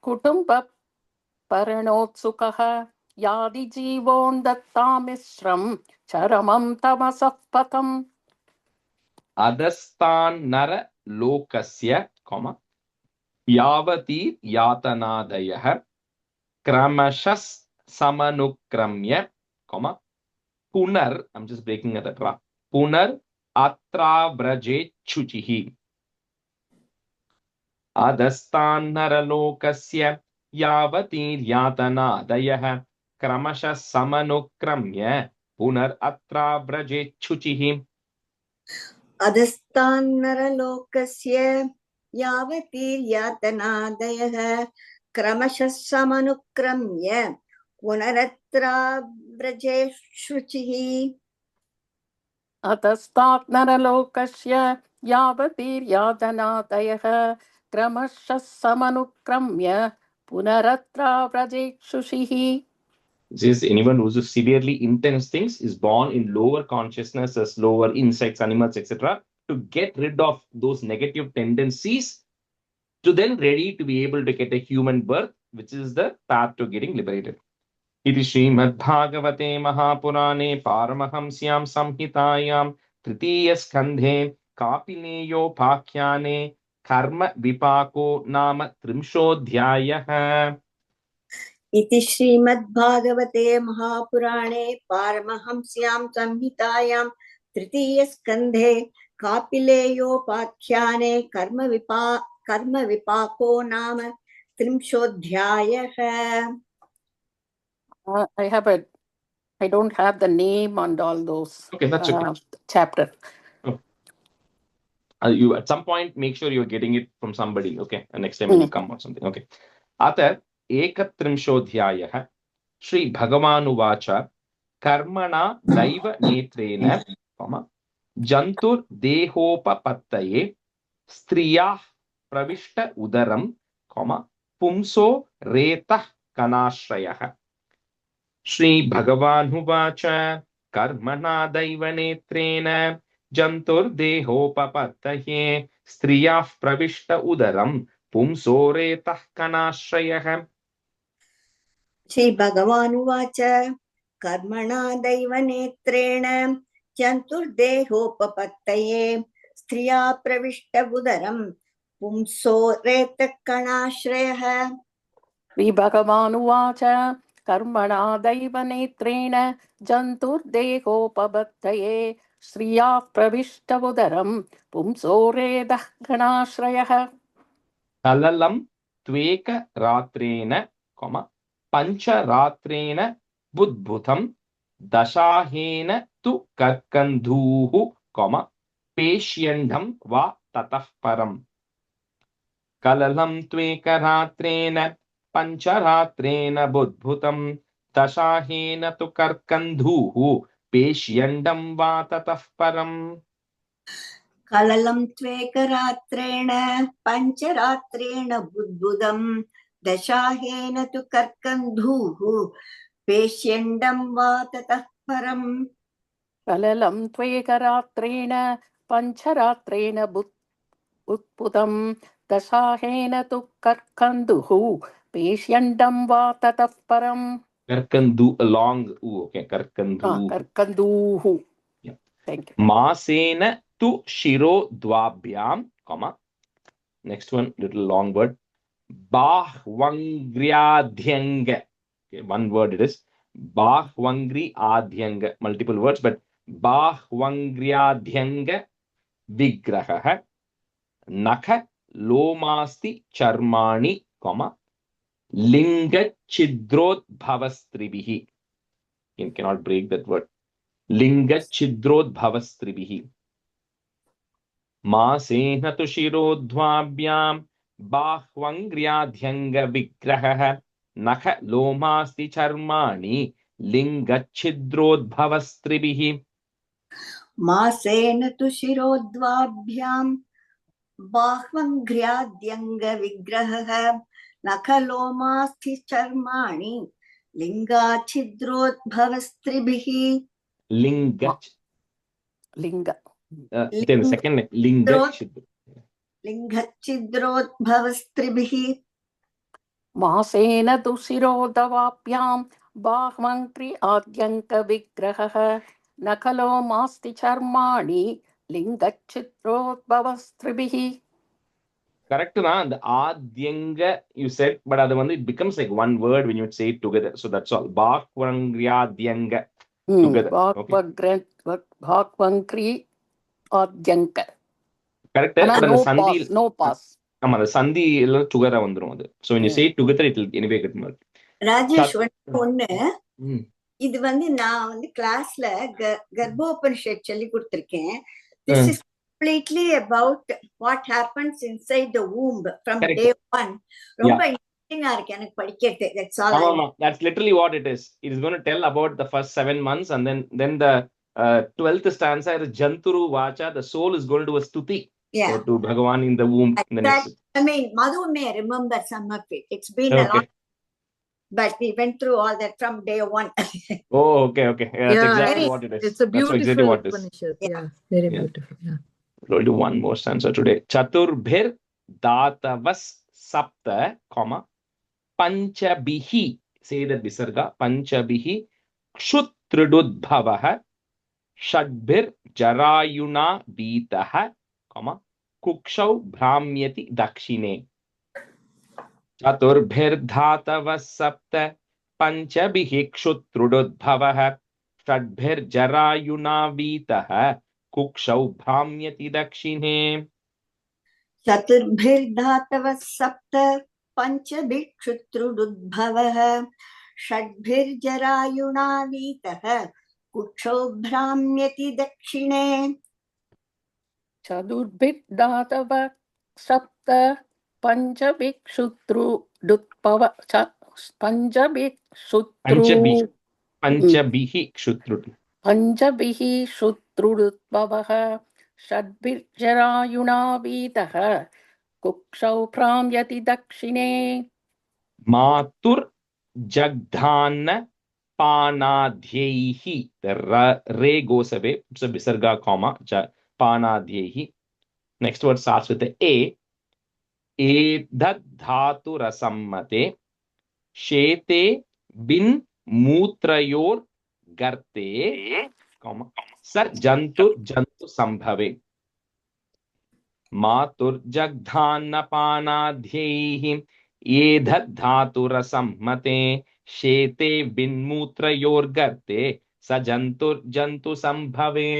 S4: कुटुम्बभरणोत्सुकः याति जीवोन्धतामिश्रं चरमं तमसः पदम्.
S1: अधस्तान्नर लोकस्य यावती यातनादयः क्रमशः समनुक्रम्य पुनर्, I'm just breaking at that, पुनर् अत्राव्रजेच्छुचिः. अधस्तान्नरलोकस्य यावतीर्यातनादयः क्रमशः समनुक्रम्य पुनर् अत्राव्रजेच्छुचिः.
S10: अधस्तान्नरलोकस्य यावतीर्यातनादयः क्रमशः समनुक्रम्य पुनरत्राव्रजेच्छुचिः.
S4: अधस्तान्नरलोकस्य यावतीर्यातनादयः क्रमशः समनुक्रम्य पुनरत्राव्रजेच्छुषिः.
S1: This anyone who's severely intense things is born in lower consciousness as lower insects, animals, etc. to get rid of those negative tendencies, to then ready to be able to get a human birth, which is the path to getting liberated. इति Srimad Bhagavate Mahapurane Paramahamsyam Samhitayam Tritiya Skandhe Kapileyopakhyaane Karma Vipako Nama Trimshodhyayah.
S10: इति श्रीमद्भागवते महापुराणे पारमहंस्यां संहितायां तृतीयस्कन्धे कापिलेयोपाख्याने कर्मविपाको नाम त्रिंशोऽध्यायः.
S4: I don't have the name and all those.
S1: Okay, that's okay.
S4: Chapter.
S1: You at some point make sure you're getting it from somebody. Okay, and next time when you come or something. Okay. Ata एकत्रिंशोऽध्यायः श्रीभगवानुवाच कर्मणा दैव नेत्रेण जन्तुर्देहोपपत्तये स्त्रियाः प्रविष्ट उदरं पुंसो रेतः कनाश्रयः. श्रीभगवानुवाच कर्मणा दैव नेत्रेण जन्तुर्देहोपपत्तये स्त्रियाः प्रविष्ट उदरं पुंसो रेतः कनाश्रयः.
S10: श्रीभगवानुवाच कर्मणा दैवनेत्रेण जन्तुर्देहोपपत्तये स्त्रिया प्रविष्ट उदरं पुंसो रेतकणाश्रयः.
S4: श्रीभगवानुवाच कर्मणा दैवनेत्रेण जन्तुर्देहोपपत्तये स्त्रिया प्रविष्ट उदरं पुंसो रेतः कणाश्रयः.
S1: कललं त्वेकरात्रेण पञ्चरात्रेण बुद्भुतं दशाहेन तु कर्कन्धूः पेष्यण्डं वा ततः परम्. कललं त्वेकरात्रेण पञ्चरात्रेण बुद्भुतं दशाहेन तु कर्कन्धूः पेष्यण्डं वा ततः परम्.
S10: कललं त्वेकरात्रेण पञ्चरात्रेण बुद्बुदं दशाहेन तु कर्कन्धूः पेष्यण्डं वा ततः परम्.
S4: कललं त्वेकरात्रेण पञ्चरात्रेण बुद्बुदं दशाहेन तु कर्कन्धुः पेष्यण्डं वा ततः परम्.
S1: Karkandu long okay
S4: कर्कन्धूः. Thank you.
S1: Masena tu shiro dvabhyam, Next one, little long word. Bahvangryadhyanga. Okay, one word it is. Bahvangri adhyanga. Multiple words, but Bahvangryadhyanga vigrahah. Nakha lomasti charmani, comma. Linga chidrot bhavastribihi. You cannot break that word. Linga chidrot bhavastribihi. मासेन तु शिरोध्वाभ्यां बाह्वङ्ग्र्याध्यङ्ग विग्रहः नख लोमास्ति चर्माणि लिङ्गच्छिद्रोद्भवस्त्रिभिः.
S10: मासेन तु शिरोद्वाभ्यां बाह्वङ्घ्र्याद्यङ्गविग्रहः नखलोमास्थि चर्माणि लिङ्गाच्छिद्रोद्भवस्त्रिभिः.
S4: Linga.
S1: Then the second
S10: लिङ्गच्छिद्रोद्भवस्त्रिभिः.
S4: मासेन तु शिरोदवाप्यां बाह्वङ्क्रि आद्यङ्कविग्रहः नखलो मास्ति चर्माणि लिङ्गच्छिद्रोद्भवस्त्रिभिः.
S1: correct na? The adhyanga you said, but other one it becomes like one word when you say it together. So that's all. Bahvangryadhyanga together. Okay.
S4: Bhakvankri adyanka.
S1: Correct.
S4: But
S1: no sandhi,
S4: no pass.
S1: the sandhi together vandrum. So when you say it together, it will anyway get more.
S10: Rajesh ஒண்ணு இது நான் கிளாஸ்ல கர்ப்போபனிஷத் சொல்லி கொடுத்திருக்கேன். This is completely about what happens inside the womb from day one. ரொம்ப இன்ட்ரெஸ்டிங்கா இருக்கு எனக்கு படிக்கிறது. That's all.
S1: That's literally what it is. It is going to tell about the first 7 months, and then the 12th stanza is Janturu Vacha. The soul is going to do a stuti to Bhagavan in the womb. In the next.
S10: I mean, Madhu may remember some of it. It's been a lot. But we went through all that from day one.
S1: Oh, okay. Yeah, that's exactly what it is.
S8: It's a beautiful Upanishad. Yeah, very beautiful. Yeah.
S1: We'll do one more stanza today. Chaturbhir datavas sapta, comma, panchabihi. Say that visarga. Panchabihi kshutrududbhavah shadbhir jarayuna beetah, comma, kukshau bhramyati dakshine. चतुर्भिर्धातवः सप्त पंचभिः क्षुत्रुडुद्भवः षड्भिर्जरायुनावीतः कुक्षौ भ्राम्यति दक्षिणे.
S10: चतुर्भिर्धातवः सप्त पंचभिः क्षुत्रुडुद्भवः षड्भिर्जरायुनावीतः कुक्षौ भ्राम्यति दक्षिणे.
S4: चतुर्भिर्धातवः सप्त पंचभिक्षुत्रुडुद्भव पंचभिः क्षुत्रुडुद्भवः षड्भिर्जरायुणावीतः कुक्षौ भ्राम्यति दक्षिणे.
S1: मातुर्जग्धान्न पानाद्यैः. The re goes away. It's a visarga comma. Panadhyaihi. Next word starts with the A. एतद् धातु रसम्मते शेते बिन मूत्रयोर गर्ते सर जंतु संभवे. मातुर्जग्धान्नपानाद्यैः एतद् धातु रसम्मते शेते बिन मूत्रयोर गर्ते स जंतु संभवे.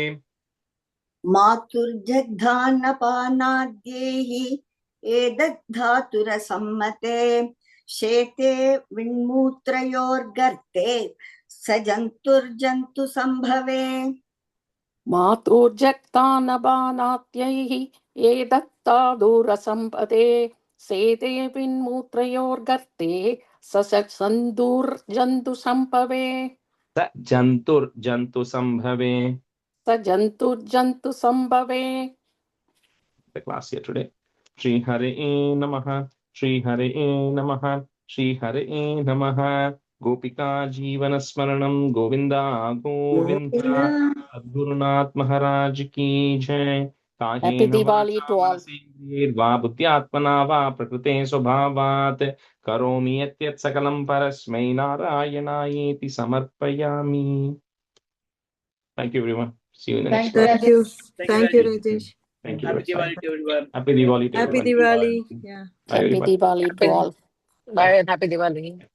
S10: मातुर्जग्धान्नपानाद्यैः एतद्धातुरसम्मते शेते विन्मूत्रयोर्गर्ते स जन्तुर्जन्तु संभवे.
S4: मातुर्जग्धान्नपानाद्यैः एतद्धातुरसम्मते शेते विन्मूत्रयोर्गर्ते स जन्तुर्जन्तु संभवे. जन्तुर्जन्तु संभवे.
S1: The class here today. Shri Hare Namaha, Shri Hare Namaha, Shri Hare Namaha. Gopika Jeevana Smaranam Govinda Govinda. Sadgurunath Maharaj Ki Jai.
S4: Happy Diwali to all.
S1: Va buddhyatmana va prakrute swabhavat karomi yatyat sakalam parasmai narayanaayeti samarpayami. Thank you everyone. See you in the next class.
S8: Thank you, Rajesh.
S1: Thank you.
S7: Happy Diwali to everyone.
S1: Happy Diwali to
S8: Happy
S1: everyone.
S8: Diwali. Yeah.
S1: Bye,
S4: Happy
S1: everybody.
S4: Diwali to all.
S2: Bye and happy Diwali.